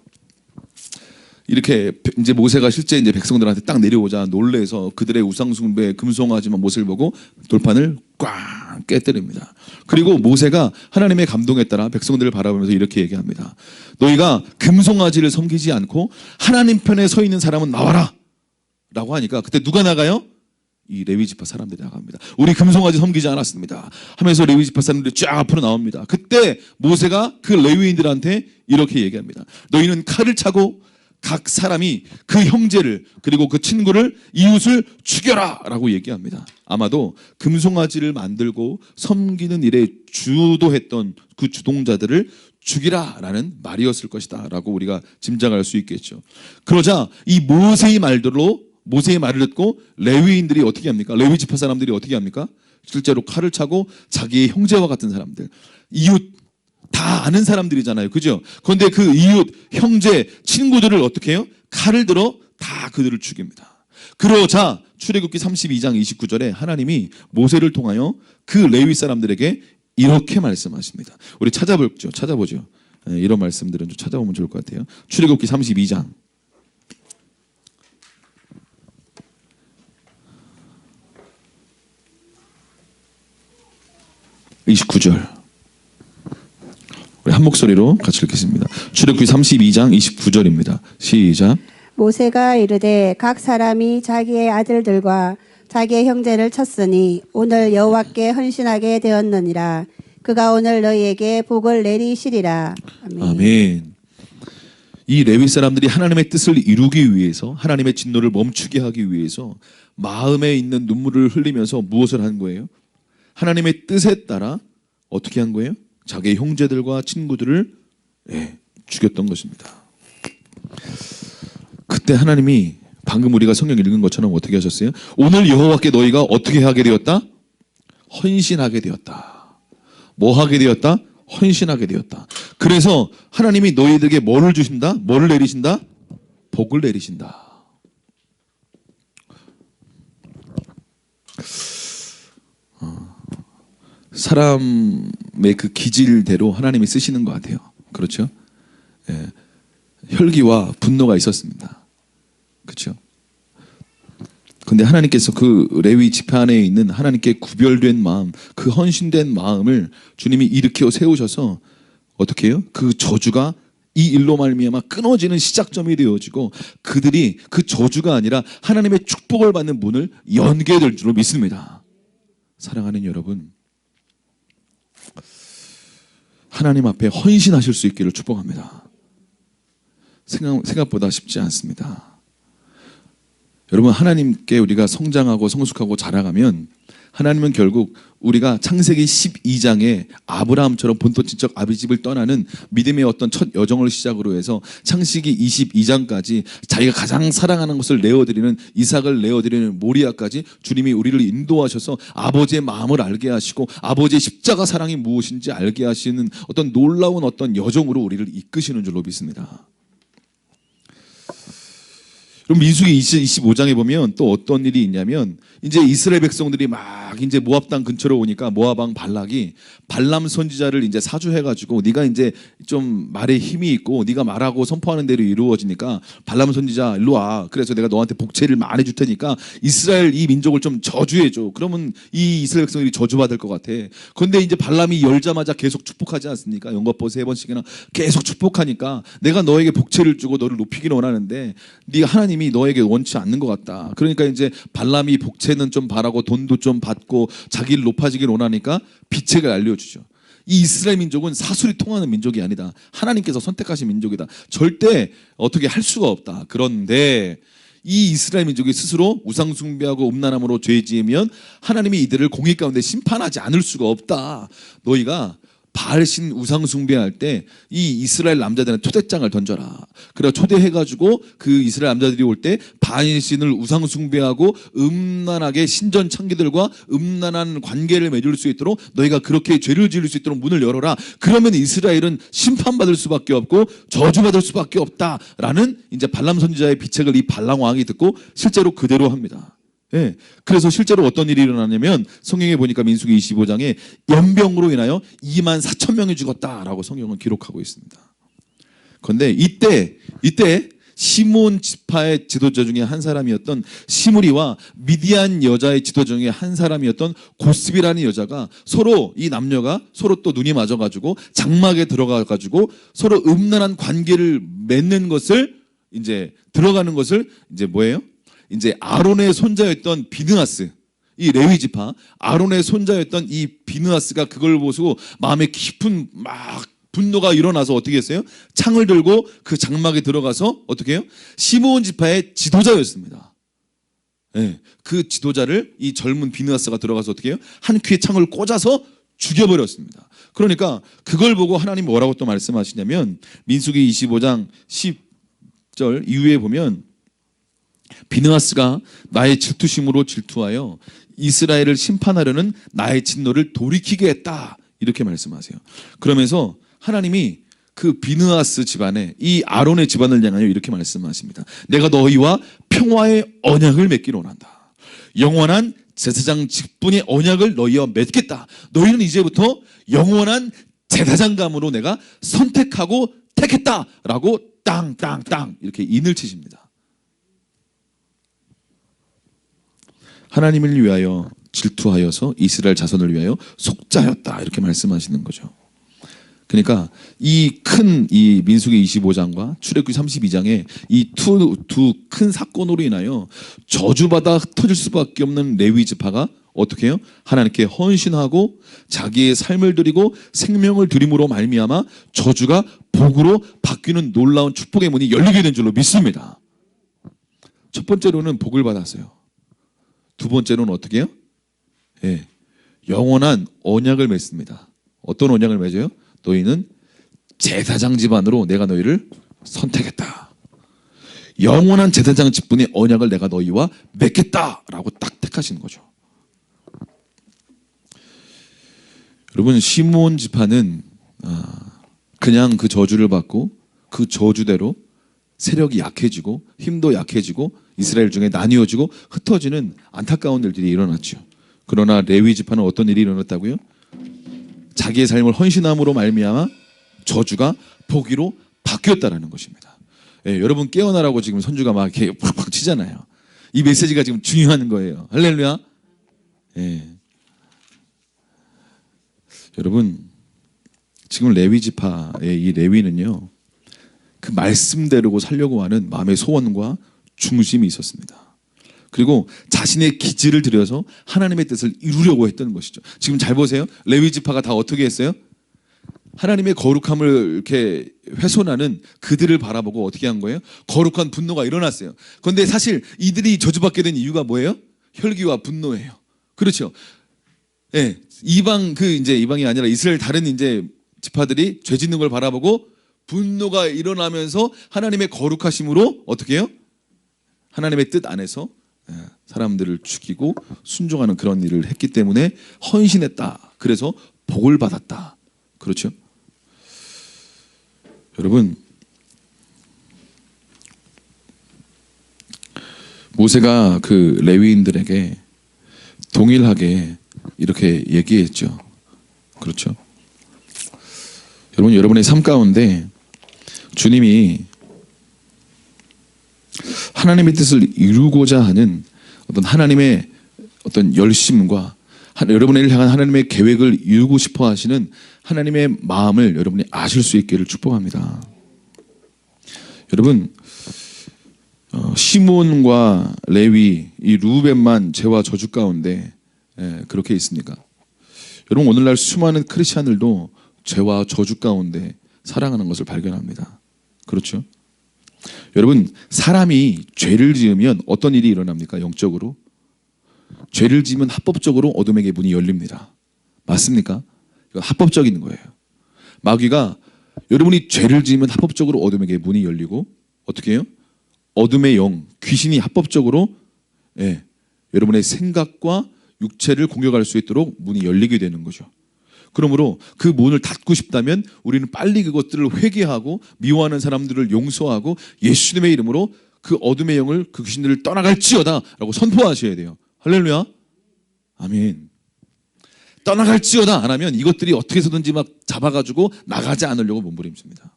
A: 이렇게 이제 모세가 실제 이제 백성들한테 딱 내려오자 놀래서 그들의 우상숭배 금송아지만 모습을 보고 돌판을 꽝 깨뜨립니다. 그리고 모세가 하나님의 감동에 따라 백성들을 바라보면서 이렇게 얘기합니다. 너희가 금송아지를 섬기지 않고 하나님 편에 서 있는 사람은 나와라 라고 하니까 그때 누가 나가요? 이 레위지파 사람들이 나갑니다. 우리 금송아지 섬기지 않았습니다 하면서 레위지파 사람들이 쫙 앞으로 나옵니다. 그때 모세가 그 레위인들한테 이렇게 얘기합니다. 너희는 칼을 차고 각 사람이 그 형제를 그리고 그 친구를 이웃을 죽여라 라고 얘기합니다. 아마도 금송아지를 만들고 섬기는 일에 주도했던 그 주동자들을 죽이라 라는 말이었을 것이다 라고 우리가 짐작할 수 있겠죠. 그러자 이 모세의 말을 듣고 레위인들이 어떻게 합니까? 레위 지파 사람들이 어떻게 합니까? 실제로 칼을 차고 자기의 형제와 같은 사람들, 이웃 다 아는 사람들이잖아요. 그죠? 그런데 그 이웃, 형제, 친구들을 어떻게 해요? 칼을 들어 다 그들을 죽입니다. 그러자 출애굽기 32장 29절에 하나님이 모세를 통하여 그 레위 사람들에게 이렇게 말씀하십니다. 우리 찾아보죠. 이런 말씀들은 좀 찾아보면 좋을 것 같아요. 출애굽기 32장 29절. 우리 한 목소리로 같이 읽겠습니다. 출애굽기 32장 29절입니다. 시작.
B: 모세가 이르되 각 사람이 자기의 아들들과 자기의 형제를 쳤으니 오늘 여호와께 헌신하게 되었느니라. 그가 오늘 너희에게 복을 내리시리라. 아멘.
A: 아멘. 이 레위 사람들이 하나님의 뜻을 이루기 위해서 하나님의 진노를 멈추게 하기 위해서 마음에 있는 눈물을 흘리면서 무엇을 한 거예요? 하나님의 뜻에 따라 어떻게 한 거예요? 자기의 형제들과 친구들을 죽였던 것입니다. 그때 하나님이 방금 우리가 성경 읽은 것처럼 어떻게 하셨어요? 오늘 여호와께 너희가 어떻게 하게 되었다? 헌신하게 되었다. 뭐 하게 되었다? 헌신하게 되었다. 그래서 하나님이 너희들에게 뭐를 주신다? 뭐를 내리신다? 복을 내리신다. 사람의 그 기질대로 하나님이 쓰시는 것 같아요. 그렇죠? 예. 혈기와 분노가 있었습니다. 그렇죠? 근데 하나님께서 그 레위 지파 안에 있는 하나님께 구별된 마음, 그 헌신된 마음을 주님이 일으켜 세우셔서 어떻게 해요? 그 저주가 이 일로 말미암아 끊어지는 시작점이 되어지고 그들이 그 저주가 아니라 하나님의 축복을 받는 문을 연게 될 줄로 믿습니다. 사랑하는 여러분, 하나님 앞에 헌신하실 수 있기를 축복합니다. 생각보다 쉽지 않습니다. 여러분, 하나님께 우리가 성장하고 성숙하고 자라가면 하나님은 결국 우리가 창세기 12장에 아브라함처럼 본토친척 아비 집을 떠나는 믿음의 어떤 첫 여정을 시작으로 해서 창세기 22장까지 자기가 가장 사랑하는 것을 내어드리는 이삭을 내어드리는 모리아까지 주님이 우리를 인도하셔서 아버지의 마음을 알게 하시고 아버지의 십자가 사랑이 무엇인지 알게 하시는 어떤 놀라운 어떤 여정으로 우리를 이끄시는 줄로 믿습니다. 그럼 민수기 25장에 보면 또 어떤 일이 있냐면 이제 이스라엘 백성들이 막 이제 모압 땅 근처로 오니까 모압 왕 발락이 발람 선지자를 이제 사주해가지고 네가 이제 좀 말에 힘이 있고 네가 말하고 선포하는 대로 이루어지니까 발람 선지자 일로 와. 그래서 내가 너한테 복채를 많이 줄 테니까 이스라엘 이 민족을 좀 저주해줘. 그러면 이 이스라엘 백성들이 저주받을 것 같아. 그런데 이제 발람이 열자마자 계속 축복하지 않습니까? 연거푸 3번씩이나 계속 축복하니까 내가 너에게 복채를 주고 너를 높이기를 원하는데 네가 하나님 하나님이 너에게 원치 않는 것 같다. 그러니까 이제 발람이 복채는 좀 바라고 돈도 좀 받고 자기를 높아지길 원하니까 비책을 알려주죠. 이 이스라엘 민족은 사술이 통하는 민족이 아니다. 하나님께서 선택하신 민족이다. 절대 어떻게 할 수가 없다. 그런데 이 이스라엘 민족이 스스로 우상 숭배하고 음란함으로 죄 지으면 하나님이 이들을 공의 가운데 심판하지 않을 수가 없다. 너희가 바알신 우상 숭배할 때 이 이스라엘 남자들은 초대장을 던져라. 그래 초대해가지고 그 이스라엘 남자들이 올 때 바알신을 우상 숭배하고 음란하게 신전 창기들과 음란한 관계를 맺을 수 있도록 너희가 그렇게 죄를 지을 수 있도록 문을 열어라. 그러면 이스라엘은 심판받을 수밖에 없고 저주받을 수밖에 없다라는 이제 발람 선지자의 비책을 이 발람 왕이 듣고 실제로 그대로 합니다. 예. 그래서 실제로 어떤 일이 일어나냐면 성경에 보니까 민수기 25장에 연병으로 인하여 24,000명이 죽었다라고 성경은 기록하고 있습니다. 그런데 이때 시므온 지파의 지도자 중에 한 사람이었던 시므리와 미디안 여자의 지도자 중에 한 사람이었던 고스비라는 여자가 서로 이 남녀가 서로 또 눈이 맞아가지고 장막에 들어가가지고 서로 음란한 관계를 맺는 것을 이제 들어가는 것을 이제 뭐예요? 이제 아론의 손자였던 비느하스, 이 레위 지파 아론의 손자였던 이 비느하스가 그걸 보고 마음에 깊은 막 분노가 일어나서 어떻게 했어요? 창을 들고 그 장막에 들어가서 어떻게 해요? 시므온 지파의 지도자였습니다. 네, 그 지도자를 이 젊은 비느하스가 들어가서 어떻게 해요? 한 퀴에 창을 꽂아서 죽여버렸습니다. 그러니까 그걸 보고 하나님 뭐라고 또 말씀하시냐면 민수기 25장 10절 이후에 보면 비느하스가 나의 질투심으로 질투하여 이스라엘을 심판하려는 나의 진노를 돌이키게 했다. 이렇게 말씀하세요. 그러면서 하나님이 그 비느하스 집안에 이 아론의 집안을 향하여 이렇게 말씀하십니다. 내가 너희와 평화의 언약을 맺기로 원한다. 영원한 제사장 직분의 언약을 너희와 맺겠다. 너희는 이제부터 영원한 제사장감으로 내가 선택하고 택했다라고 땅땅땅 이렇게 인을 치십니다. 하나님을 위하여 질투하여서 이스라엘 자손을 위하여 속자였다 이렇게 말씀하시는 거죠. 그러니까 이 민수기 25장과 출애굽기 32장에 이 두 큰 사건으로 인하여 저주받아 흩어질 수밖에 없는 레위 지파가 어떻게 해요? 하나님께 헌신하고 자기의 삶을 드리고 생명을 드림으로 말미암아 저주가 복으로 바뀌는 놀라운 축복의 문이 열리게 된 줄로 믿습니다. 첫 번째로는 복을 받았어요. 두 번째로는 어떻게 해요? 예, 영원한 언약을 맺습니다. 어떤 언약을 맺어요? 너희는 제사장 집안으로 내가 너희를 선택했다. 영원한 제사장 직분의 언약을 내가 너희와 맺겠다라고 딱 택하시는 거죠. 여러분 시므온 지파는 그냥 그 저주를 받고 그 저주대로 세력이 약해지고 힘도 약해지고 이스라엘 중에 나뉘어지고 흩어지는 안타까운 일들이 일어났죠. 그러나 레위 지파는 어떤 일이 일어났다고요? 자기의 삶을 헌신함으로 말미암아 저주가 복으로 바뀌었다라는 것입니다. 예, 여러분 깨어나라고 지금 선주가 막 이렇게 팍팍 치잖아요. 이 메시지가 지금 중요한 거예요. 할렐루야. 예. 여러분 지금 레위 지파의 이 레위는요. 그 말씀대로 살려고 하는 마음의 소원과 중심이 있었습니다. 그리고 자신의 기질을 들여서 하나님의 뜻을 이루려고 했던 것이죠. 지금 잘 보세요. 레위 지파가 다 어떻게 했어요? 하나님의 거룩함을 이렇게 훼손하는 그들을 바라보고 어떻게 한 거예요? 거룩한 분노가 일어났어요. 그런데 사실 이들이 저주받게 된 이유가 뭐예요? 혈기와 분노예요. 그렇죠. 예, 이방이 아니라 이스라엘 다른 이제 지파들이 죄 짓는 걸 바라보고 분노가 일어나면서 하나님의 거룩하심으로 어떻게 해요? 하나님의 뜻 안에서 사람들을 죽이고 순종하는 그런 일을 했기 때문에 헌신했다. 그래서 복을 받았다. 그렇죠? 여러분 모세가 그 레위인들에게 동일하게 이렇게 얘기했죠. 그렇죠? 여러분의 삶 가운데 주님이 하나님의 뜻을 이루고자 하는 어떤 하나님의 어떤 열심과 여러분을 향한 하나님의 계획을 이루고 싶어 하시는 하나님의 마음을 여러분이 아실 수 있기를 축복합니다. 여러분 시몬과 레위, 이 루벤만 죄와 저주 가운데 그렇게 있습니까? 여러분, 오늘날 수많은 크리스찬들도 죄와 저주 가운데 살아가는 것을 발견합니다. 그렇죠? 여러분, 사람이 죄를 지으면 어떤 일이 일어납니까? 영적으로 죄를 지으면 합법적으로 어둠에게 문이 열립니다. 맞습니까? 이건 합법적인 거예요. 마귀가 여러분이 죄를 지으면 합법적으로 어둠에게 문이 열리고, 어떻게 해요? 어둠의 영, 귀신이 합법적으로 여러분의 생각과 육체를 공격할 수 있도록 문이 열리게 되는 거죠. 그러므로 그 문을 닫고 싶다면 우리는 빨리 그것들을 회개하고 미워하는 사람들을 용서하고 예수님의 이름으로 그 어둠의 영을, 그 귀신들을 떠나갈지어다 라고 선포하셔야 돼요. 할렐루야. 아멘. 떠나갈지어다 안 하면 이것들이 어떻게 해서든지 막 잡아가지고 나가지 않으려고 몸부림칩니다.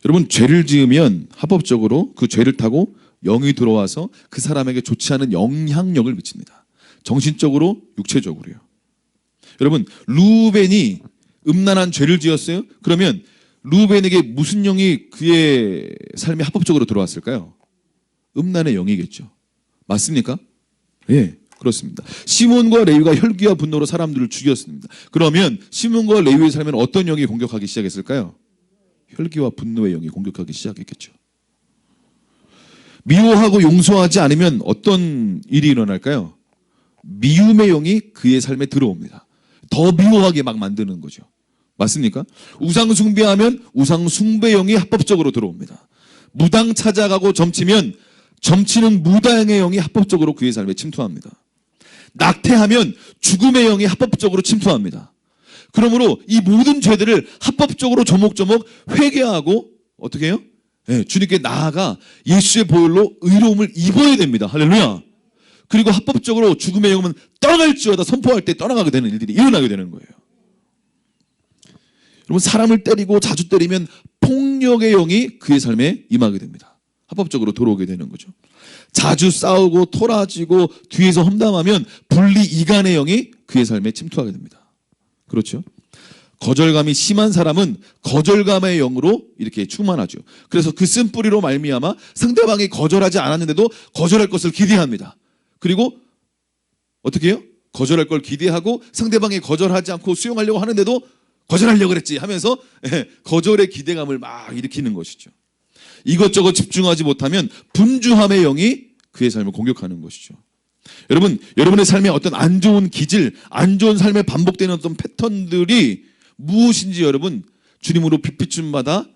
A: 여러분, 죄를 지으면 합법적으로 그 죄를 타고 영이 들어와서 그 사람에게 좋지 않은 영향력을 미칩니다. 정신적으로, 육체적으로요. 여러분, 루벤이 음란한 죄를 지었어요? 그러면 루벤에게 무슨 영이 그의 삶에 합법적으로 들어왔을까요? 음란의 영이겠죠. 맞습니까? 예, 그렇습니다. 시몬과 레위가 혈기와 분노로 사람들을 죽였습니다. 그러면 시몬과 레위의 삶에는 어떤 영이 공격하기 시작했을까요? 혈기와 분노의 영이 공격하기 시작했겠죠. 미워하고 용서하지 않으면 어떤 일이 일어날까요? 미움의 영이 그의 삶에 들어옵니다. 더 미워하게 막 만드는 거죠. 맞습니까? 우상 숭배하면 우상 숭배영이 합법적으로 들어옵니다. 무당 찾아가고 점치면 점치는 무당의 영이 합법적으로 그의 삶에 침투합니다. 낙태하면 죽음의 영이 합법적으로 침투합니다. 그러므로 이 모든 죄들을 합법적으로 조목조목 회개하고 어떻게 해요? 주님께 나아가 예수의 보혈로 의로움을 입어야 됩니다. 할렐루야. 그리고 합법적으로 죽음의 영은 떠나갈지어다 선포할 때 떠나가게 되는 일들이 일어나게 되는 거예요. 여러분, 사람을 때리고 자주 때리면 폭력의 영이 그의 삶에 임하게 됩니다. 합법적으로 들어오게 되는 거죠. 자주 싸우고 토라지고 뒤에서 험담하면 분리 이간의 영이 그의 삶에 침투하게 됩니다. 그렇죠? 거절감이 심한 사람은 거절감의 영으로 이렇게 충만하죠. 그래서 그 쓴뿌리로 말미암아 상대방이 거절하지 않았는데도 거절할 것을 기대합니다. 그리고 어떻게 해요? 거절할 걸 기대하고 상대방이 거절하지 않고 수용하려고 하는데도 거절하려고 그랬지 하면서 거절의 기대감을 막 일으키는 것이죠. 이것저것 집중하지 못하면 분주함의 영이 그의 삶을 공격하는 것이죠. 여러분, 여러분의 삶에 어떤 안 좋은 기질, 안 좋은 삶에 반복되는 어떤 패턴들이 무엇인지 여러분 주님으로 빛비춤 받아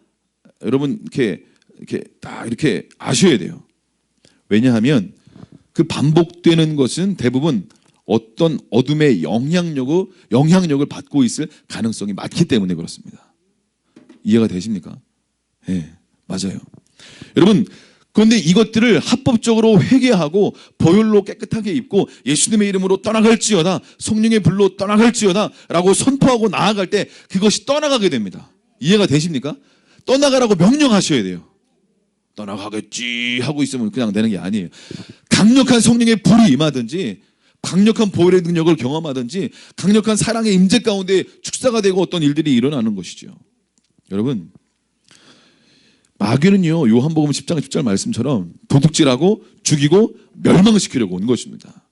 A: 여러분 이렇게 딱 이렇게 아셔야 돼요. 왜냐하면 그 반복되는 것은 대부분 어떤 어둠의 영향력을 받고 있을 가능성이 많기 때문에 그렇습니다. 이해가 되십니까? 네, 맞아요. 여러분, 그런데 이것들을 합법적으로 회개하고 보혈로 깨끗하게 입고 예수님의 이름으로 떠나갈지어다, 성령의 불로 떠나갈지어다 라고 선포하고 나아갈 때 그것이 떠나가게 됩니다. 이해가 되십니까? 떠나가라고 명령하셔야 돼요. 떠나가겠지 하고 있으면 그냥 되는 게 아니에요. 강력한 성령의 불이 임하든지 강력한 보혈의 능력을 경험하든지 강력한 사랑의 임재 가운데 축사가 되고 어떤 일들이 일어나는 것이죠. 여러분, 마귀는요, 요한복음 10장 10절 말씀처럼 도둑질하고 죽이고 멸망시키려고 온 것입니다.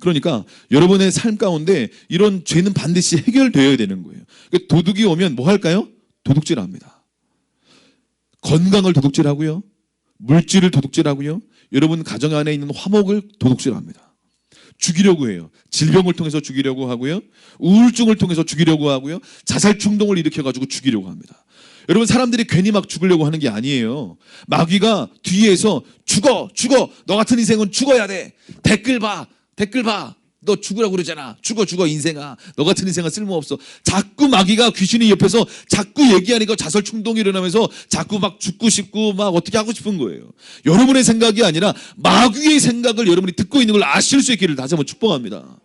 A: 그러니까 여러분의 삶 가운데 이런 죄는 반드시 해결되어야 되는 거예요. 그러니까 도둑이 오면 뭐 할까요? 도둑질합니다. 건강을 도둑질하고요, 물질을 도둑질하고요, 여러분 가정 안에 있는 화목을 도둑질합니다. 죽이려고 해요. 질병을 통해서 죽이려고 하고요, 우울증을 통해서 죽이려고 하고요, 자살 충동을 일으켜가지고 죽이려고 합니다. 여러분, 사람들이 괜히 막 죽으려고 하는 게 아니에요. 마귀가 뒤에서 죽어 너 같은 인생은 죽어야 돼. 댓글 봐 너 죽으라고 그러잖아. 죽어 인생아. 너 같은 인생은 쓸모없어. 자꾸 마귀가 귀신이 옆에서 자꾸 얘기하니까 자살 충동이 일어나면서 자꾸 막 죽고 싶고 막 어떻게 하고 싶은 거예요. 여러분의 생각이 아니라 마귀의 생각을 여러분이 듣고 있는 걸 아실 수 있기를 다시 한번 축복합니다.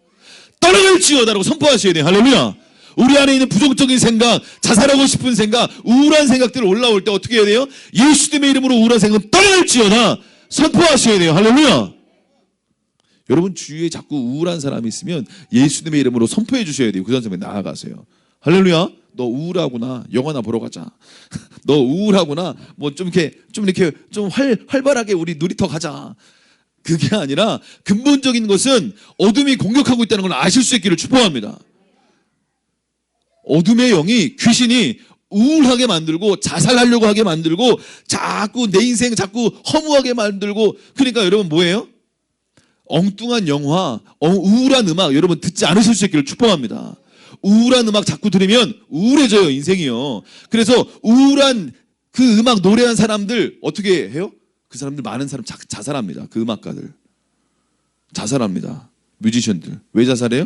A: 떠나갈지어다라고 선포하셔야 돼요. 할렐루야. 우리 안에 있는 부정적인 생각, 자살하고 싶은 생각, 우울한 생각들이 올라올 때 어떻게 해야 돼요? 예수님의 이름으로 우울한 생각은 떠나갈지어다 선포하셔야 돼요. 할렐루야. 여러분 주위에 자꾸 우울한 사람이 있으면 예수님의 이름으로 선포해 주셔야 돼요. 그 사람에 나아가세요. 할렐루야. 너 우울하구나. 영화나 보러 가자. 너 우울하구나. 뭐 좀 이렇게 좀 활발하게 우리 놀이터 가자. 그게 아니라 근본적인 것은 어둠이 공격하고 있다는 걸 아실 수 있기를 축복합니다. 어둠의 영이, 귀신이 우울하게 만들고 자살하려고 하게 만들고 자꾸 내 인생 자꾸 허무하게 만들고, 그러니까 여러분 뭐예요? 엉뚱한 영화, 우울한 음악 여러분 듣지 않으실 수 있기를 축복합니다. 우울한 음악 자꾸 들으면 우울해져요, 인생이요. 그래서 우울한 그 음악 노래한 사람들 어떻게 해요? 그 사람들 많은 사람 자살합니다. 그 음악가들 자살합니다. 뮤지션들 왜 자살해요?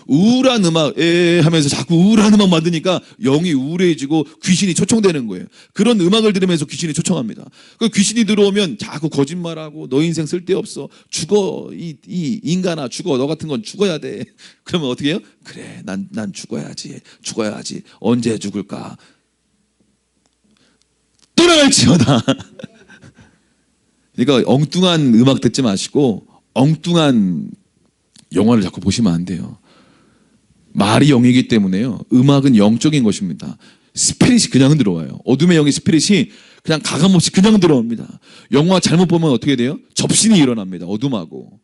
A: 우울한 음악 하면서 자꾸 우울한 음악 만드니까 영이 우울해지고 귀신이 초청되는 거예요. 그런 음악을 들으면서 귀신이 초청합니다. 그 귀신이 들어오면 자꾸 거짓말하고 너 인생 쓸데없어, 죽어, 이 인간아 죽어, 너 같은 건 죽어야 돼. 그러면 어떻게 해요? 그래 난 죽어야지 언제 죽을까? 떠나갈지어다. 그러니까 엉뚱한 음악 듣지 마시고 엉뚱한 영화를 자꾸 보시면 안 돼요. 말이 영이기 때문에요. 음악은 영적인 것입니다. 스피릿이 그냥 들어와요. 어둠의 영의 스피릿이 그냥 가감없이 그냥 들어옵니다. 영화 잘못 보면 어떻게 돼요? 접신이 일어납니다. 어둠하고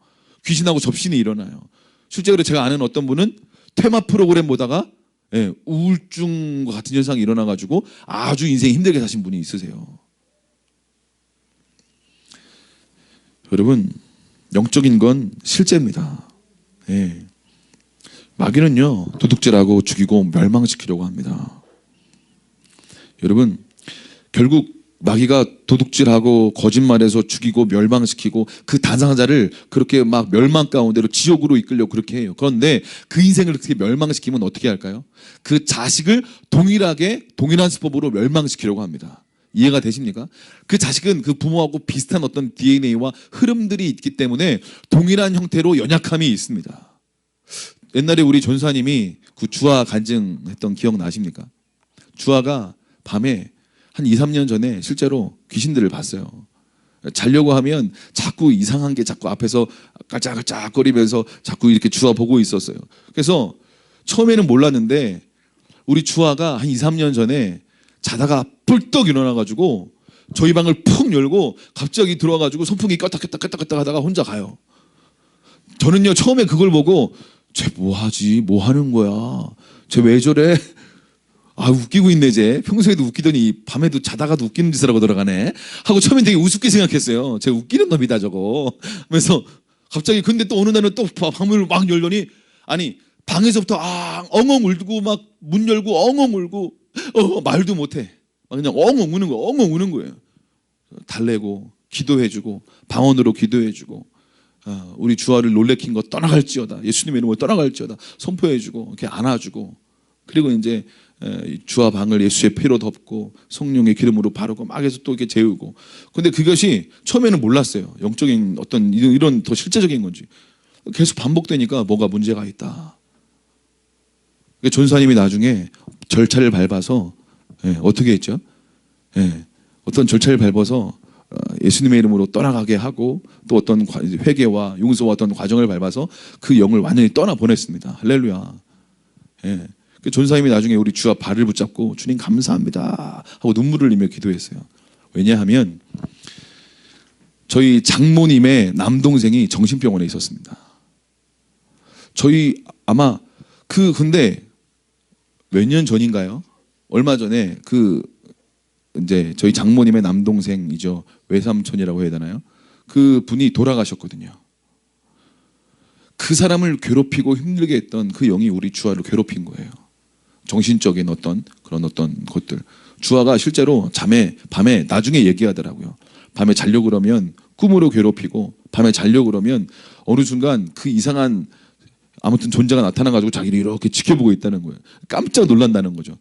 A: 귀신하고 접신이 일어나요. 실제로 제가 아는 어떤 분은 테마 프로그램 보다가 우울증과 같은 현상이 일어나가지고 아주 인생이 힘들게 사신 분이 있으세요. 여러분, 영적인 건 실제입니다. 마귀는요, 도둑질하고 죽이고 멸망시키려고 합니다. 여러분, 결국 마귀가 도둑질하고 거짓말해서 죽이고 멸망시키고 그 당사자를 그렇게 막 멸망 가운데로 지옥으로 이끌려고 그렇게 해요. 그런데 그 인생을 그렇게 멸망시키면 어떻게 할까요? 그 자식을 동일한 수법으로 멸망시키려고 합니다. 이해가 되십니까? 그 자식은 그 부모하고 비슷한 어떤 DNA와 흐름들이 있기 때문에 동일한 형태로 연약함이 있습니다. 옛날에 우리 전사님이 그 주화 간증했던 기억 나십니까? 주화가 밤에 한 2, 3년 전에 실제로 귀신들을 봤어요. 자려고 하면 자꾸 이상한 게 자꾸 앞에서 깔짝깔짝거리면서 자꾸 이렇게 주화 보고 있었어요. 그래서 처음에는 몰랐는데 우리 주화가 한 2, 3년 전에 자다가 뿔떡 일어나가지고 저희 방을 푹 열고 갑자기 들어와가지고 선풍기 껐다 하다가 혼자 가요. 저는요 처음에 그걸 보고 쟤 뭐하지? 뭐 하는 거야? 쟤 왜 저래? 아 웃기고 있네 쟤. 평소에도 웃기더니 밤에도 자다가도 웃기는 짓을 하고 들어가네 하고 처음엔 되게 우습게 생각했어요. 쟤 웃기는 놈이다 저거. 그래서 갑자기 근데 또 어느 날은 또 방문을 막 열더니 아니 방에서부터 엉엉 울고 막 문 열고 엉엉 울고 말도 못해. 그냥 엉엉 우는 거예요. 달래고 기도해주고 방언으로 기도해주고 우리 주화를 놀래킨 거 떠나갈지어다. 예수님의 이름으로 떠나갈지어다. 선포해주고 이렇게 안아주고 그리고 이제 주화 방을 예수의 피로 덮고 성령의 기름으로 바르고 막 해서 또 이렇게 재우고. 근데 그것이 처음에는 몰랐어요. 영적인 어떤 이런 더 실제적인 건지. 계속 반복되니까 뭐가 문제가 있다. 전사님이 나중에 절차를 밟아서 어떻게 했죠? 어떤 절차를 밟아서 예수님의 이름으로 떠나가게 하고 또 어떤 회개와 용서와 어떤 과정을 밟아서 그 영을 완전히 떠나보냈습니다. 할렐루야. 그 전사님이 나중에 우리 주와 발을 붙잡고 주님 감사합니다 하고 눈물을 흘리며 기도했어요. 왜냐하면 저희 장모님의 남동생이 정신병원에 있었습니다. 저희 아마 근데 몇 년 전인가요? 얼마 전에 이제 저희 장모님의 남동생이죠. 외삼촌이라고 해야 되나요? 그 분이 돌아가셨거든요. 그 사람을 괴롭히고 힘들게 했던 그 영이 우리 주아를 괴롭힌 거예요. 정신적인 그런 어떤 것들. 주아가 실제로 밤에 나중에 얘기하더라고요. 밤에 자려고 그러면 꿈으로 괴롭히고 밤에 자려고 그러면 어느 순간 그 이상한 아무튼 존재가 나타나가지고 자기를 이렇게 지켜보고 있다는 거예요. 깜짝 놀란다는 거죠.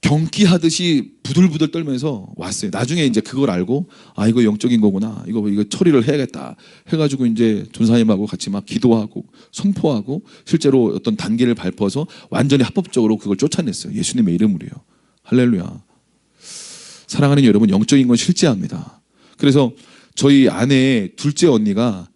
A: 경기하듯이 부들부들 떨면서 왔어요. 나중에 이제 그걸 알고 이거 영적인 거구나. 이거 처리를 해야겠다. 해가지고 이제 전사님하고 같이 막 기도하고 선포하고 실제로 어떤 단계를 밟아서 완전히 합법적으로 그걸 쫓아냈어요. 예수님의 이름으로요. 할렐루야. 사랑하는 여러분, 영적인 건 실제합니다. 그래서 저희 아내의 둘째 언니가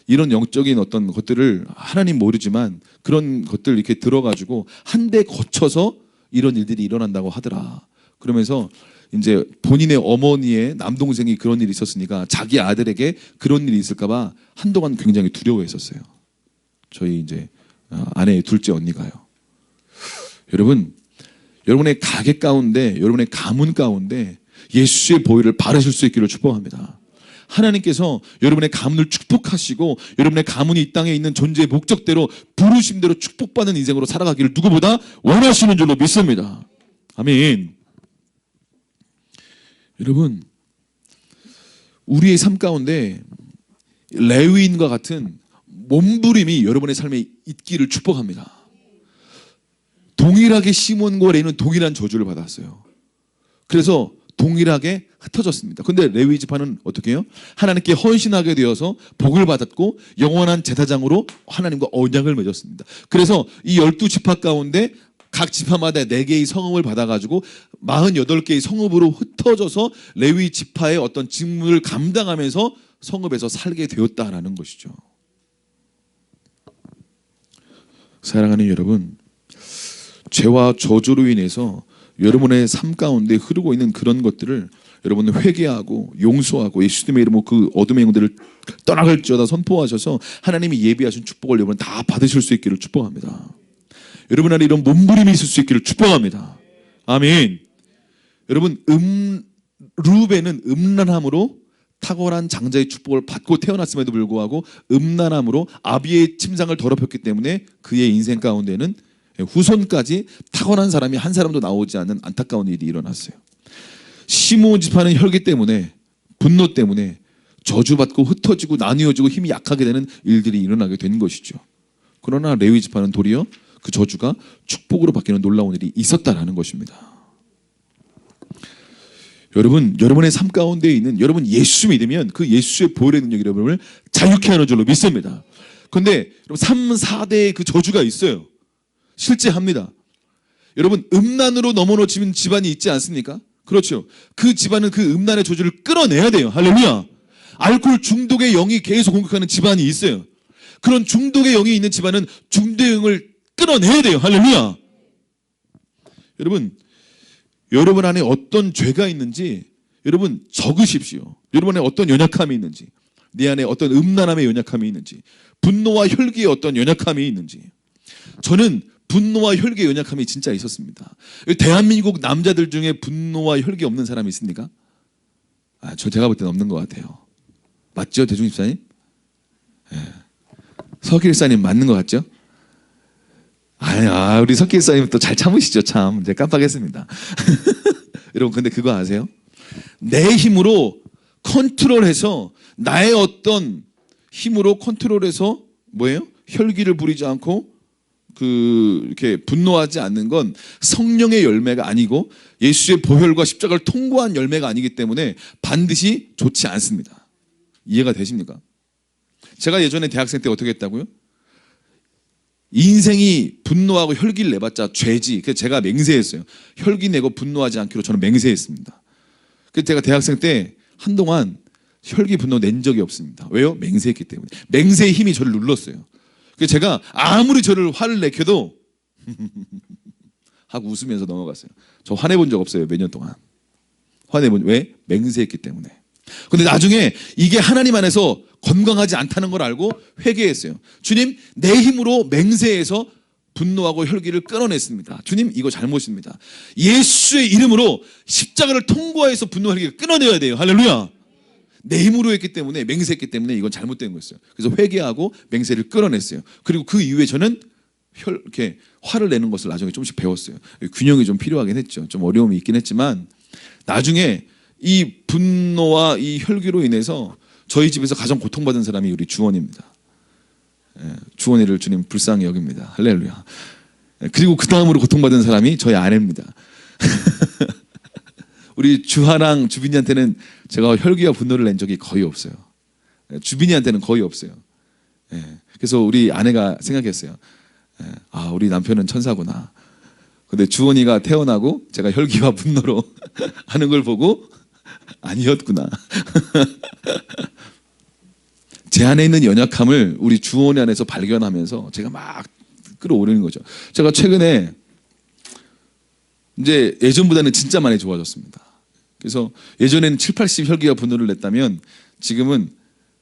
A: 이런 영적인 어떤 것들을 하나님 모르지만 그런 것들 이렇게 들어가지고 한 대 거쳐서 이런 일들이 일어난다고 하더라. 그러면서 이제 본인의 어머니의 남동생이 그런 일이 있었으니까 자기 아들에게 그런 일이 있을까봐 한동안 굉장히 두려워했었어요. 저희 이제 아내의 둘째 언니가요. 여러분, 여러분의 가게 가운데, 여러분의 가문 가운데 예수의 보혈을 바르실 수 있기를 축복합니다. 하나님께서 여러분의 가문을 축복하시고 여러분의 가문이 이 땅에 있는 존재의 목적대로 부르심대로 축복받는 인생으로 살아가기를 누구보다 원하시는 줄로 믿습니다. 아멘. 여러분, 우리의 삶 가운데 레위인과 같은 몸부림이 여러분의 삶에 있기를 축복합니다. 동일하게 시몬과 레위는 동일한 저주를 받았어요. 그래서 동일하게 흩어졌습니다. 근데 레위 지파는 어떻게 해요? 하나님께 헌신하게 되어서 복을 받았고 영원한 제사장으로 하나님과 언약을 맺었습니다. 그래서 이 12지파 가운데 각 지파마다 4개의 성읍을 받아가지고 48개의 성읍으로 흩어져서 레위 지파의 어떤 직무를 감당하면서 성읍에서 살게 되었다라는 것이죠. 사랑하는 여러분, 죄와 저주로 인해서 여러분의 삶 가운데 흐르고 있는 그런 것들을 여러분은 회개하고 용서하고 예수님의 이름으로 그 어둠의 영들을 떠나갈지어다 선포하셔서 하나님이 예비하신 축복을 여러분 다 받으실 수 있기를 축복합니다. 여러분 안에 이런 몸부림이 있을 수 있기를 축복합니다. 아멘. 여러분, 루벤은 음란함으로 탁월한 장자의 축복을 받고 태어났음에도 불구하고 음란함으로 아비의 침상을 더럽혔기 때문에 그의 인생 가운데는 후손까지 탁월한 사람이 한 사람도 나오지 않는 안타까운 일이 일어났어요. 시므온 지파는 혈기 때문에, 분노 때문에 저주받고 흩어지고 나뉘어지고 힘이 약하게 되는 일들이 일어나게 된 것이죠. 그러나 레위 지파는 도리어 그 저주가 축복으로 바뀌는 놀라운 일이 있었다라는 것입니다. 여러분, 여러분의 삶 가운데 있는 여러분 예수 믿으면 그 예수의 보혈의 능력이 여러분을 자유케 하는 줄로 믿습니다. 그런데 3, 4대의 그 저주가 있어요. 실제 합니다. 여러분, 음란으로 넘어놓친 집안이 있지 않습니까? 그렇죠. 그 집안은 그 음란의 저주를 끌어내야 돼요. 할렐루야. 알코올 중독의 영이 계속 공격하는 집안이 있어요. 그런 중독의 영이 있는 집안은 중독의 영을 끌어내야 돼요. 할렐루야. 여러분 안에 어떤 죄가 있는지 여러분 적으십시오. 여러분 안에 어떤 연약함이 있는지, 내 안에 어떤 음란함의 연약함이 있는지, 분노와 혈기의 어떤 연약함이 있는지. 저는 분노와 혈기의 연약함이 진짜 있었습니다. 대한민국 남자들 중에 분노와 혈기 없는 사람이 있습니까? 제가 볼 때는 없는 것 같아요. 맞죠, 대중 집사님? 네. 서길사님 맞는 것 같죠? 우리 석길사님 또 잘 참으시죠, 참. 제가 깜빡했습니다. 여러분, 근데 그거 아세요? 내 힘으로 컨트롤해서, 나의 어떤 힘으로 컨트롤해서 뭐예요? 혈기를 부리지 않고 이렇게 분노하지 않는 건 성령의 열매가 아니고 예수의 보혈과 십자가를 통과한 열매가 아니기 때문에 반드시 좋지 않습니다. 이해가 되십니까? 제가 예전에 대학생 때 어떻게 했다고요? 인생이 분노하고 혈기를 내봤자 죄지. 그래서 제가 맹세했어요. 혈기 내고 분노하지 않기로 저는 맹세했습니다. 그래서 제가 대학생 때 한동안 혈기 분노 낸 적이 없습니다. 왜요? 맹세했기 때문에. 맹세의 힘이 저를 눌렀어요. 그래서 제가 아무리 저를 화를 내켜도 하고 웃으면서 넘어갔어요. 저 화내본 적 없어요. 몇 년 동안. 왜? 맹세했기 때문에. 근데 나중에 이게 하나님 안에서 건강하지 않다는 걸 알고 회개했어요. 주님, 내 힘으로 맹세해서 분노하고 혈기를 끌어냈습니다. 주님, 이거 잘못입니다. 예수의 이름으로 십자가를 통과해서 분노와 혈기를 끊어내야 돼요. 할렐루야. 내 힘으로 했기 때문에, 맹세했기 때문에 이건 잘못된 거였어요. 그래서 회개하고 맹세를 끌어냈어요. 그리고 그 이후에 저는 이렇게 화를 내는 것을 나중에 조금씩 배웠어요. 균형이 좀 필요하긴 했죠. 좀 어려움이 있긴 했지만 나중에 이 분노와 이 혈기로 인해서 저희 집에서 가장 고통받은 사람이 우리 주원입니다. 주원이를 주님 불쌍히 여깁니다. 할렐루야. 그리고 그 다음으로 고통받은 사람이 저희 아내입니다. 우리 주하랑 주빈이한테는 제가 혈기와 분노를 낸 적이 거의 없어요. 주빈이한테는 거의 없어요. 그래서 우리 아내가 생각했어요. 우리 남편은 천사구나. 근데 주원이가 태어나고 제가 혈기와 분노로 하는 걸 보고 아니었구나. 제 안에 있는 연약함을 우리 주원이 안에서 발견하면서 제가 막 끌어올리는 거죠. 제가 최근에 이제 예전보다는 진짜 많이 좋아졌습니다. 그래서 예전에는 7, 80 혈기가 분노를 냈다면 지금은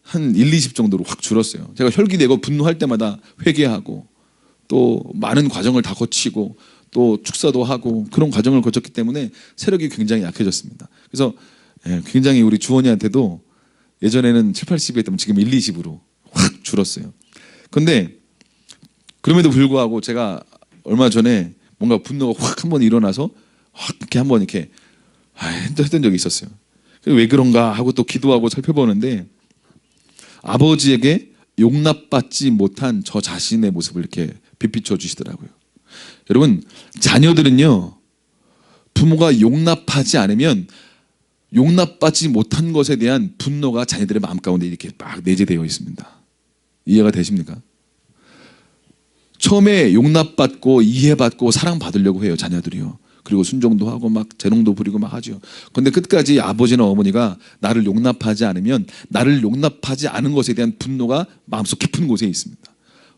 A: 한 1, 20 정도로 확 줄었어요. 제가 혈기 내고 분노할 때마다 회개하고 또 많은 과정을 다 거치고 또 축사도 하고 그런 과정을 거쳤기 때문에 세력이 굉장히 약해졌습니다. 그래서 굉장히 우리 주원이한테도 예전에는 7, 80이 했다면 지금 1, 20으로 확 줄었어요. 그런데 그럼에도 불구하고 제가 얼마 전에 뭔가 분노가 확 한번 일어나서 확 이렇게 한번 이렇게 했던 적이 있었어요. 왜 그런가 하고 또 기도하고 살펴보는데 아버지에게 용납받지 못한 저 자신의 모습을 이렇게 비비춰 주시더라고요. 여러분, 자녀들은요, 부모가 용납하지 않으면 용납받지 못한 것에 대한 분노가 자녀들의 마음 가운데 이렇게 막 내재되어 있습니다. 이해가 되십니까? 처음에 용납받고 이해받고 사랑받으려고 해요, 자녀들이요. 그리고 순종도 하고 막 재롱도 부리고 막 하죠. 그런데 끝까지 아버지나 어머니가 나를 용납하지 않으면 나를 용납하지 않은 것에 대한 분노가 마음속 깊은 곳에 있습니다.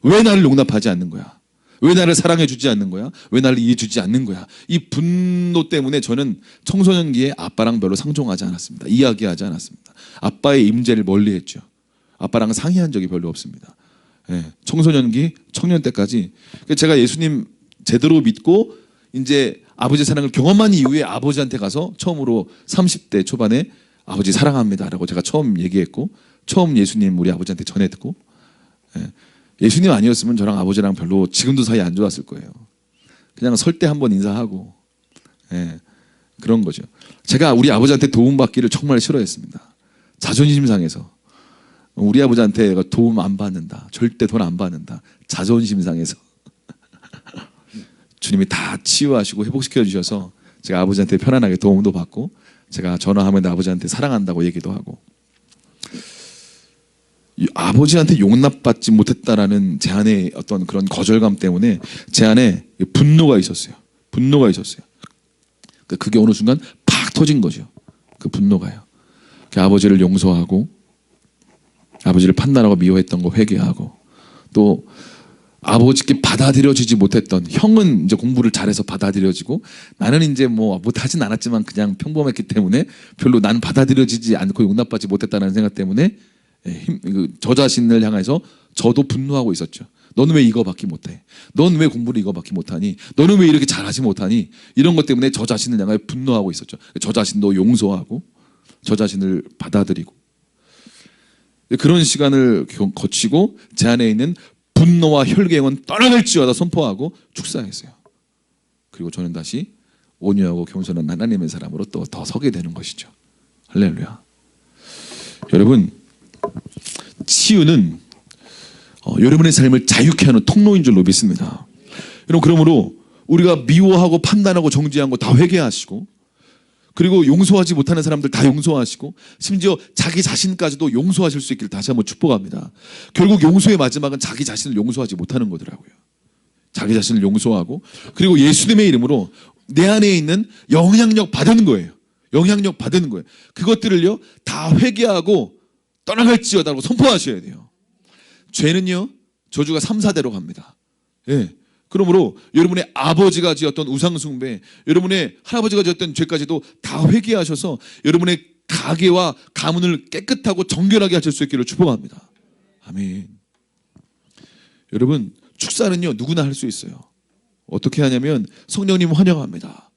A: 왜 나를 용납하지 않는 거야? 왜 나를 사랑해 주지 않는 거야? 왜 나를 이해해 주지 않는 거야? 이 분노 때문에 저는 청소년기에 아빠랑 별로 상종하지 않았습니다. 이야기하지 않았습니다. 아빠의 임재를 멀리했죠. 아빠랑 상의한 적이 별로 없습니다. 청소년기, 청년 때까지 제가 예수님 제대로 믿고 이제 아버지 사랑을 경험한 이후에 아버지한테 가서 처음으로 30대 초반에 아버지 사랑합니다라고 제가 처음 얘기했고 처음 예수님 우리 아버지한테 전했고 예수님 아니었으면 저랑 아버지랑 별로 지금도 사이 안 좋았을 거예요. 그냥 설 때 한번 인사하고 그런 거죠. 제가 우리 아버지한테 도움받기를 정말 싫어했습니다. 자존심 상해서 우리 아버지한테 내가 도움 안 받는다. 절대 돈 안 받는다. 자존심 상해서 주님이 다 치유하시고 회복시켜 주셔서 제가 아버지한테 편안하게 도움도 받고 제가 전화하면 아버지한테 사랑한다고 얘기도 하고 아버지한테 용납받지 못했다라는 제 안에 어떤 그런 거절감 때문에 제 안에 분노가 있었어요. 분노가 있었어요. 그게 어느 순간 팍 터진 거죠. 그 분노가요. 그 아버지를 용서하고 아버지를 판단하고 미워했던 거 회개하고 또 아버지께 받아들여지지 못했던 형은 이제 공부를 잘해서 받아들여지고 나는 이제 뭐 못하진 않았지만 그냥 평범했기 때문에 별로 난 받아들여지지 않고 용납받지 못했다는 생각 때문에 저 자신을 향해서 저도 분노하고 있었죠. 너는 왜 이거밖에 못해? 넌 왜 공부를 이거밖에 못하니? 너는 왜 이렇게 잘하지 못하니? 이런 것 때문에 저 자신을 향해 분노하고 있었죠. 저 자신도 용서하고 저 자신을 받아들이고 그런 시간을 거치고 제 안에 있는 분노와 혈기행은 떠나갈지어다 선포하고 축사했어요. 그리고 저는 다시 온유하고 겸손한 하나님의 사람으로 또 더 서게 되는 것이죠. 할렐루야. 여러분, 치유는 여러분의 삶을 자유케 하는 통로인 줄로 믿습니다. 여러분, 그러므로 우리가 미워하고 판단하고 정죄한 거 다 회개하시고 그리고 용서하지 못하는 사람들 다 용서하시고 심지어 자기 자신까지도 용서하실 수 있기를 다시 한번 축복합니다. 결국 용서의 마지막은 자기 자신을 용서하지 못하는 거더라고요. 자기 자신을 용서하고 그리고 예수님의 이름으로 내 안에 있는 영향력 받는 거예요. 영향력 받는 거예요. 그것들을요 다 회개하고 떠나갈지어다라고 선포하셔야 돼요. 죄는요 저주가 3, 4대로 갑니다. 그러므로 여러분의 아버지가 지었던 우상숭배, 여러분의 할아버지가 지었던 죄까지도 다 회개하셔서 여러분의 가게와 가문을 깨끗하고 정결하게 하실 수 있기를 축복합니다. 아멘. 여러분, 축사는요 누구나 할 수 있어요. 어떻게 하냐면 성령님 환영합니다.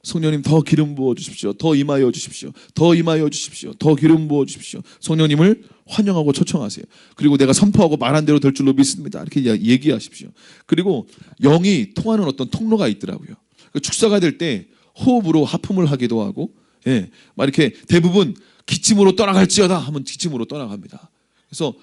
A: 성령님 더 기름 부어 주십시오. 더 임하여 주십시오. 더 임하여 주십시오. 더 기름 부어 주십시오. 성령님을 환영하고 초청하세요. 그리고 내가 선포하고 말한 대로 될 줄로 믿습니다. 이렇게 얘기하십시오. 그리고 영이 통하는 어떤 통로가 있더라고요. 축사가 될 때 호흡으로 하품을 하기도 하고 막 이렇게 대부분 기침으로 떠나갈지어다 하면 기침으로 떠나갑니다. 그래서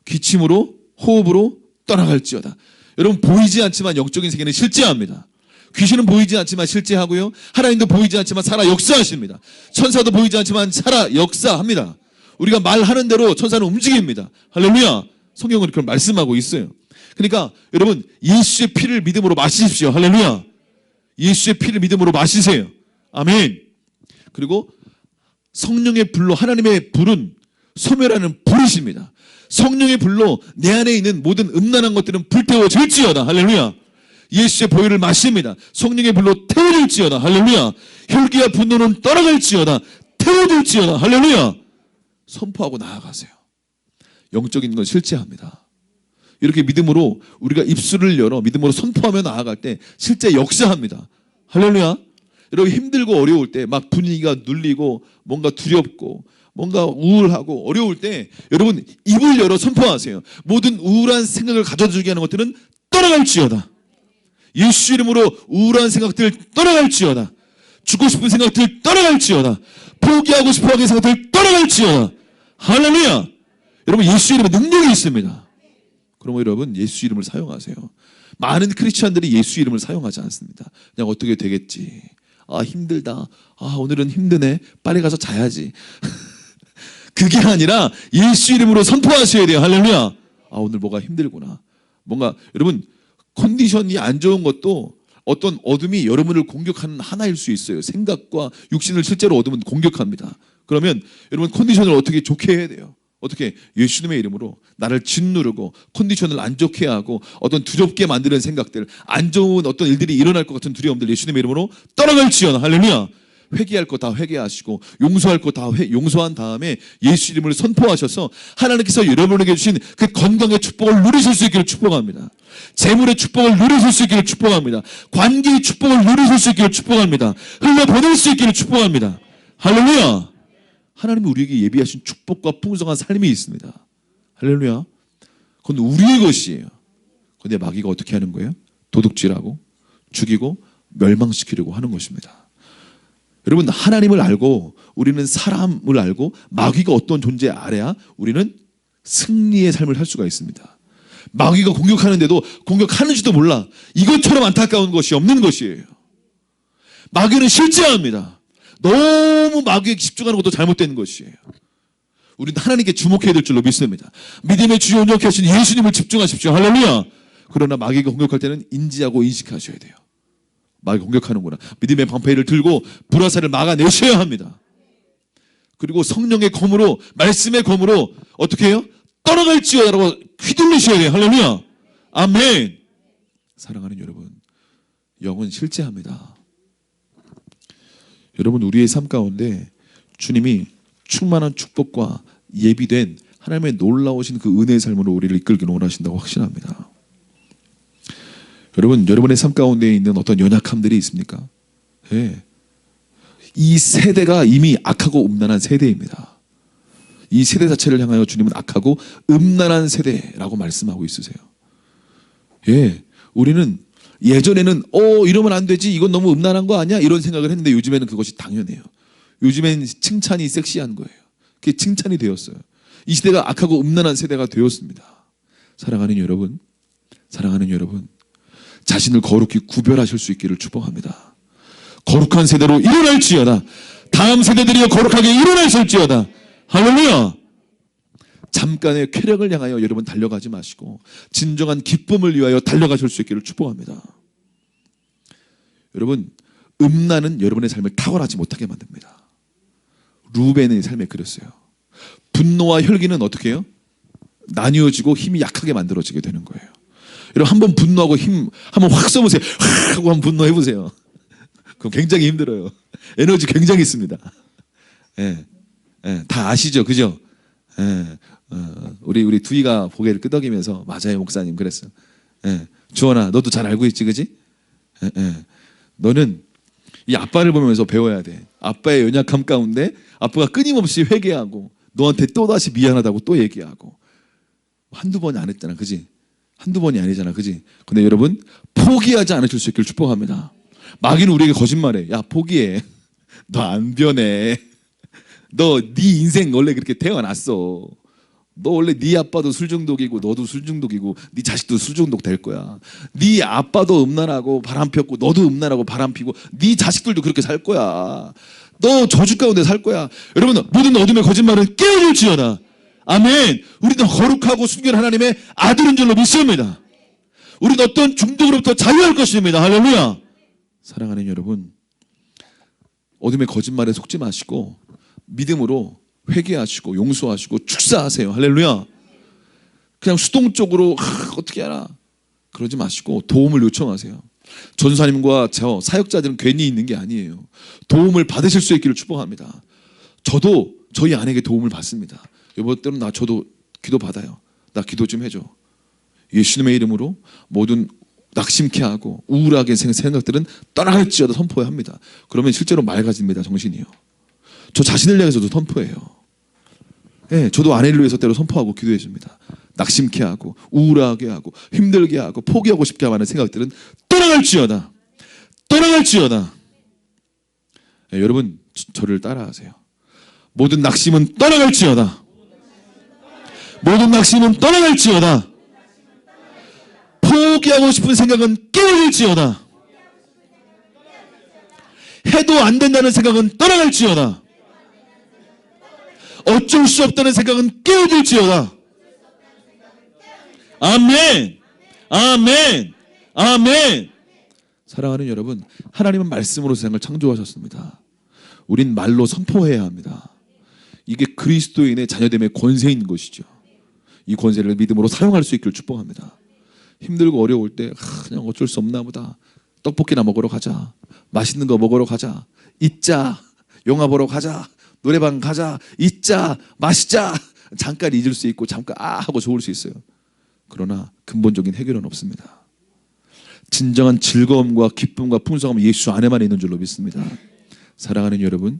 A: 기침으로 호흡으로 떠나갈지어다. 여러분 보이지 않지만 영적인 세계는 실제합니다. 귀신은 보이지 않지만 실제하고요. 하나님도 보이지 않지만 살아 역사하십니다. 천사도 보이지 않지만 살아 역사합니다. 우리가 말하는 대로 천사는 움직입니다. 할렐루야. 성경은 그렇게 말씀하고 있어요. 그러니까 여러분 예수의 피를 믿음으로 마시십시오. 할렐루야. 예수의 피를 믿음으로 마시세요. 아멘. 그리고 성령의 불로 하나님의 불은 소멸하는 불이십니다. 성령의 불로 내 안에 있는 모든 음란한 것들은 불태워질지어다. 할렐루야. 예수의 보혈을 마십니다. 성령의 불로 태워질지어다. 할렐루야. 혈기와 분노는 떠나갈지어다. 태워질지어다. 할렐루야. 선포하고 나아가세요. 영적인 건 실제합니다. 이렇게 믿음으로 우리가 입술을 열어 믿음으로 선포하며 나아갈 때 실제 역사합니다. 할렐루야. 여러분 힘들고 어려울 때 막 분위기가 눌리고 뭔가 두렵고 뭔가 우울하고 어려울 때 여러분 입을 열어 선포하세요. 모든 우울한 생각을 가져주게 하는 것들은 떠나갈지어다. 예수 이름으로 우울한 생각들 떠나갈지어다. 죽고 싶은 생각들 떠나갈지어다. 포기하고 싶어하는 생각들 떠나갈지어다. 할렐루야. 여러분 예수 이름에 능력이 있습니다. 그러면 여러분 예수 이름을 사용하세요. 많은 크리스찬들이 예수 이름을 사용하지 않습니다. 그냥 어떻게 되겠지. 아 힘들다. 아 오늘은 힘드네. 빨리 가서 자야지. 그게 아니라 예수 이름으로 선포하셔야 돼요. 할렐루야. 아 오늘 뭐가 힘들구나. 뭔가 여러분 컨디션이 안 좋은 것도 어떤 어둠이 여러분을 공격하는 하나일 수 있어요. 생각과 육신을 실제로 어둠은 공격합니다. 그러면 여러분 컨디션을 어떻게 좋게 해야 돼요? 어떻게? 예수님의 이름으로 나를 짓누르고 컨디션을 안 좋게 하고 어떤 두렵게 만드는 생각들, 안 좋은 어떤 일들이 일어날 것 같은 두려움들 예수님의 이름으로 떠나갈지어다. 할렐루야. 회개할 거 다 회개하시고 용서할 거 다 용서한 다음에 예수 이름을 선포하셔서 하나님께서 여러분에게 주신 그 건강의 축복을 누리실 수 있기를 축복합니다. 재물의 축복을 누리실 수 있기를 축복합니다. 관계의 축복을 누리실 수 있기를 축복합니다. 흘려보낼 수 있기를 축복합니다. 할렐루야. 하나님이 우리에게 예비하신 축복과 풍성한 삶이 있습니다. 할렐루야. 그건 우리의 것이에요. 그런데 마귀가 어떻게 하는 거예요? 도둑질하고 죽이고 멸망시키려고 하는 것입니다. 여러분 하나님을 알고 우리는 사람을 알고 마귀가 어떤 존재 알아야 우리는 승리의 삶을 살 수가 있습니다. 마귀가 공격하는데도 공격하는지도 몰라. 이것처럼 안타까운 것이 없는 것이에요. 마귀는 실제합니다. 너무 마귀에 집중하는 것도 잘못된 것이에요. 우리는 하나님께 주목해야 될 줄로 믿습니다. 믿음의 주요 온전케 하신 예수님을 집중하십시오. 할렐루야. 그러나 마귀가 공격할 때는 인지하고 인식하셔야 돼요. 마귀가 공격하는구나. 믿음의 방패를 들고 불화살을 막아내셔야 합니다. 그리고 성령의 검으로 말씀의 검으로 어떻게 해요? 떠나갈지어다라고 휘둘리셔야 돼요. 할렐루야. 아멘. 사랑하는 여러분, 영은 실제합니다. 여러분 우리의 삶 가운데 주님이 충만한 축복과 예비된 하나님의 놀라우신 그 은혜의 삶으로 우리를 이끌기를 원하신다고 확신합니다. 여러분 여러분의 삶 가운데 있는 어떤 연약함들이 있습니까? 예. 이 세대가 이미 악하고 음란한 세대입니다. 이 세대 자체를 향하여 주님은 악하고 음란한 세대라고 말씀하고 있으세요. 예, 우리는 예전에는 이러면 안 되지, 이건 너무 음란한 거 아니야, 이런 생각을 했는데 요즘에는 그것이 당연해요. 요즘엔 칭찬이 섹시한 거예요. 그게 칭찬이 되었어요. 이 시대가 악하고 음란한 세대가 되었습니다. 사랑하는 여러분, 자신을 거룩히 구별하실 수 있기를 축복합니다. 거룩한 세대로 일어날지어다. 다음 세대들이 거룩하게 일어나실지어다. 할렐루야. 잠깐의 쾌락을 향하여 여러분 달려가지 마시고 진정한 기쁨을 위하여 달려가실 수 있기를 축복합니다. 여러분 음란은 여러분의 삶을 탁월하지 못하게 만듭니다. 루벤의 삶에 그랬어요. 분노와 혈기는 어떻게 해요? 나뉘어지고 힘이 약하게 만들어지게 되는 거예요. 여러분 한번 분노하고 힘 한번 확 써보세요. 확 하고 한번 분노해보세요. 그럼 굉장히 힘들어요. 에너지 굉장히 있습니다. 예, 예, 다 아시죠, 그죠? 예, 우리 두이가 고개를 끄덕이면서 맞아요 목사님 그랬어. 예, 주원아 너도 잘 알고 있지, 그지? 예, 예. 너는 이 아빠를 보면서 배워야 돼. 아빠의 연약함 가운데 아빠가 끊임없이 회개하고 너한테 또다시 미안하다고 또 얘기하고 한두 번이 안 했잖아, 그지? 한두 번이 아니잖아, 그지? 근데 여러분 포기하지 않으실 수 있기를 축복합니다. 마귀는 우리에게 거짓말해. 야 포기해. 너 안 변해. 너 네 인생 원래 그렇게 태어났어. 너 원래 네 아빠도 술 중독이고 너도 술 중독이고 네 자식도 술 중독 될 거야. 네 아빠도 음란하고 바람 폈고 너도 음란하고 바람 피고 네 자식들도 그렇게 살 거야. 너 저주 가운데 살 거야. 여러분 모든 어둠의 거짓말은 깨어질지어다. 아멘. 우리는 거룩하고 순결한 하나님의 아들인 줄로 믿습니다. 우리는 어떤 중독으로부터 자유할 것입니다. 할렐루야. 사랑하는 여러분, 어둠의 거짓말에 속지 마시고 믿음으로 회개하시고 용서하시고 축사하세요. 할렐루야. 그냥 수동적으로 어떻게 하나 그러지 마시고 도움을 요청하세요. 전사님과 저 사역자들은 괜히 있는 게 아니에요. 도움을 받으실 수 있기를 축복합니다. 저도 저희 아내에게 도움을 받습니다. 여보 때는 저도 기도 받아요. 나 기도 좀 해줘. 예수님의 이름으로 모든 낙심케 하고 우울하게 생각들은 떠나갈지어다 선포해야 합니다. 그러면 실제로 맑아집니다. 정신이요. 저 자신을 향해서도 선포해요. 네, 저도 아내를 위해서 때로 선포하고 기도해 줍니다. 낙심케 하고 우울하게 하고 힘들게 하고 포기하고 싶게 하는 생각들은 떠나갈지어다. 떠나갈지어다. 네, 여러분 저를 따라하세요. 모든 낙심은 떠나갈지어다. 모든 낙심은 떠나갈지어다. 포기하고 싶은 생각은 깨어질지어다. 해도 안 된다는 생각은 떠나갈지어다. 어쩔 수 없다는 생각은 깨어질지어다. 아멘. 아멘. 아멘. 사랑하는 여러분, 하나님은 말씀으로 세상을 창조하셨습니다. 우린 말로 선포해야 합니다. 이게 그리스도인의 자녀됨의 권세인 것이죠. 이 권세를 믿음으로 사용할 수 있기를 축복합니다. 힘들고 어려울 때 그냥 어쩔 수 없나 보다. 떡볶이나 먹으러 가자. 맛있는 거 먹으러 가자. 잊자. 영화 보러 가자. 노래방 가자. 잊자. 마시자. 잠깐 잊을 수 있고 잠깐 하고 좋을 수 있어요. 그러나 근본적인 해결은 없습니다. 진정한 즐거움과 기쁨과 풍성함은 예수 안에만 있는 줄로 믿습니다. 사랑하는 여러분,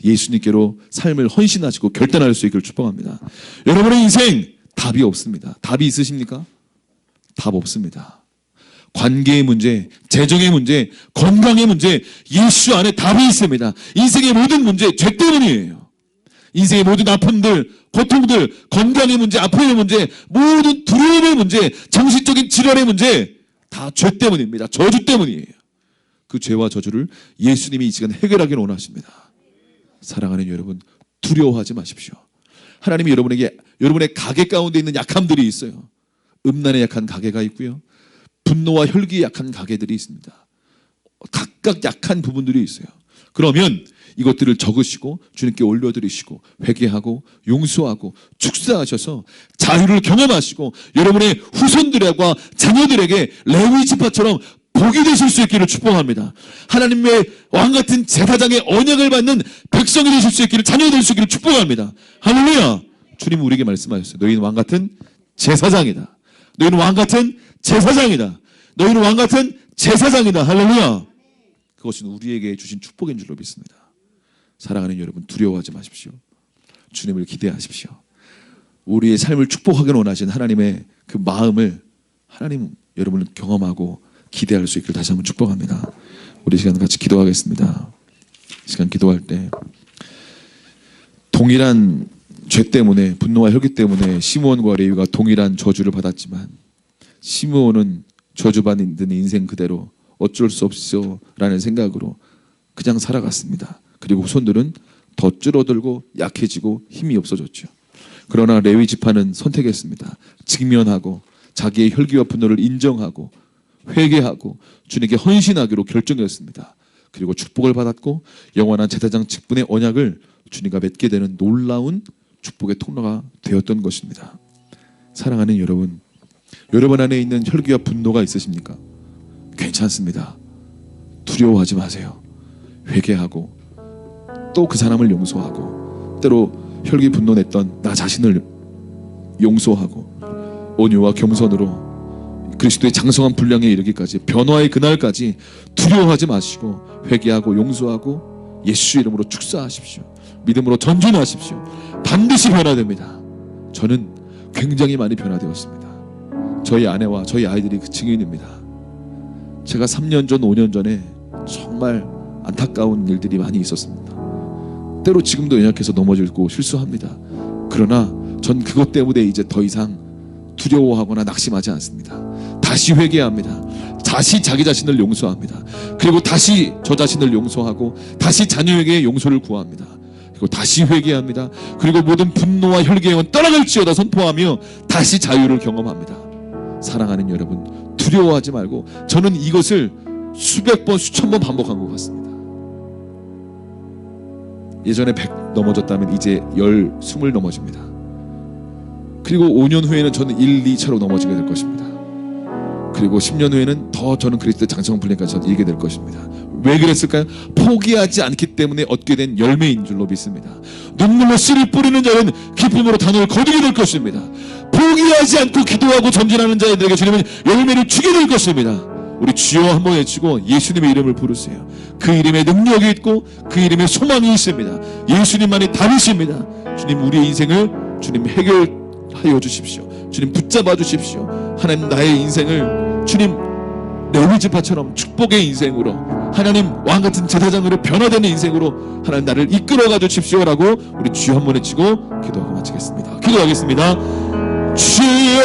A: 예수님께로 삶을 헌신하시고 결단할 수 있기를 축복합니다. 여러분의 인생 답이 없습니다. 답이 있으십니까? 답 없습니다. 관계의 문제, 재정의 문제, 건강의 문제, 예수 안에 답이 있습니다. 인생의 모든 문제, 죄 때문이에요. 인생의 모든 아픔들, 고통들, 건강의 문제, 아픔의 문제, 모든 두려움의 문제, 정신적인 질환의 문제 다 죄 때문입니다. 저주 때문이에요. 그 죄와 저주를 예수님이 이 시간 해결하기를 원하십니다. 사랑하는 여러분, 두려워하지 마십시오. 하나님이 여러분의 가게 가운데 있는 약함들이 있어요. 음란에 약한 가게가 있고요. 분노와 혈기에 약한 가게들이 있습니다. 각각 약한 부분들이 있어요. 그러면 이것들을 적으시고 주님께 올려드리시고 회개하고 용서하고 축사하셔서 자유를 경험하시고 여러분의 후손들과 자녀들에게 레위 지파처럼 복이 되실 수 있기를 축복합니다. 하나님의 왕같은 제사장의 언약을 받는 백성이 되실 수 있기를, 자녀가 될 수 있기를 축복합니다. 할렐루야. 주님은 우리에게 말씀하셨어요. 너희는 왕같은 제사장이다. 너희는 왕같은 제사장이다. 너희는 왕같은 제사장이다. 할렐루야. 그것은 우리에게 주신 축복인 줄로 믿습니다. 사랑하는 여러분, 두려워하지 마십시오. 주님을 기대하십시오. 우리의 삶을 축복하기를 원하시는 하나님의 그 마음을 하나님 여러분을 경험하고 기대할 수 있기를 다시 한번 축복합니다. 우리 시간 같이 기도하겠습니다. 시간 기도할 때 동일한 죄 때문에, 분노와 혈기 때문에 시므온과 레위가 동일한 저주를 받았지만 시므온은 저주받는 인생 그대로 어쩔 수 없어라는 생각으로 그냥 살아갔습니다. 그리고 후손들은 더 줄어들고 약해지고 힘이 없어졌죠. 그러나 레위 지파는 선택했습니다. 직면하고 자기의 혈기와 분노를 인정하고 회개하고 주님께 헌신하기로 결정했습니다. 그리고 축복을 받았고 영원한 제사장 직분의 언약을 주님과 맺게 되는 놀라운 축복의 통로가 되었던 것입니다. 사랑하는 여러분, 여러분 안에 있는 혈기와 분노가 있으십니까? 괜찮습니다. 두려워하지 마세요. 회개하고 또 그 사람을 용서하고 때로 혈기 분노냈던 나 자신을 용서하고 온유와 겸손으로 그리스도의 장성한 분량에 이르기까지, 변화의 그날까지 두려워하지 마시고 회개하고 용서하고 예수 이름으로 축사하십시오. 믿음으로 전진하십시오. 반드시 변화됩니다. 저는 굉장히 많이 변화되었습니다. 저희 아내와 저희 아이들이 그 증인입니다. 제가 3년 전, 5년 전에 정말 안타까운 일들이 많이 있었습니다. 때로 지금도 연약해서 넘어지고 실수합니다. 그러나 전 그것 때문에 이제 더 이상 두려워하거나 낙심하지 않습니다. 다시 회개합니다. 다시 자기 자신을 용서합니다. 그리고 다시 저 자신을 용서하고 다시 자녀에게 용서를 구합니다. 그리고 다시 회개합니다. 그리고 모든 분노와 혈기는 떠나갈지어다 선포하며 다시 자유를 경험합니다. 사랑하는 여러분, 두려워하지 말고, 저는 이것을 수백 번, 수천 번 반복한 것 같습니다. 예전에 100 넘어졌다면 이제 10, 20 넘어집니다. 그리고 5년 후에는 저는 1, 2차로 넘어지게 될 것입니다. 그리고 10년 후에는 더 저는 그리스도 장성불량까지 이르게 될 것입니다. 왜 그랬을까요? 포기하지 않기 때문에 얻게 된 열매인 줄로 믿습니다. 눈물로 씨를 뿌리는 자는 기쁨으로 단을 거두게 될 것입니다. 포기하지 않고 기도하고 전진하는 자들에게 주님은 열매를 주게 될 것입니다. 우리 주여 한번 외치고 예수님의 이름을 부르세요. 그 이름에 능력이 있고 그 이름에 소망이 있습니다. 예수님만이 답이십니다. 주님, 우리의 인생을 주님 해결하여 주십시오. 주님 붙잡아 주십시오. 하나님, 나의 인생을 주님 레위지파처럼 축복의 인생으로, 하나님 왕같은 제사장으로 변화되는 인생으로 하나님 나를 이끌어가 주십시오라고 우리 주여 한번 외치고 기도하고 마치겠습니다. 기도하겠습니다. 주여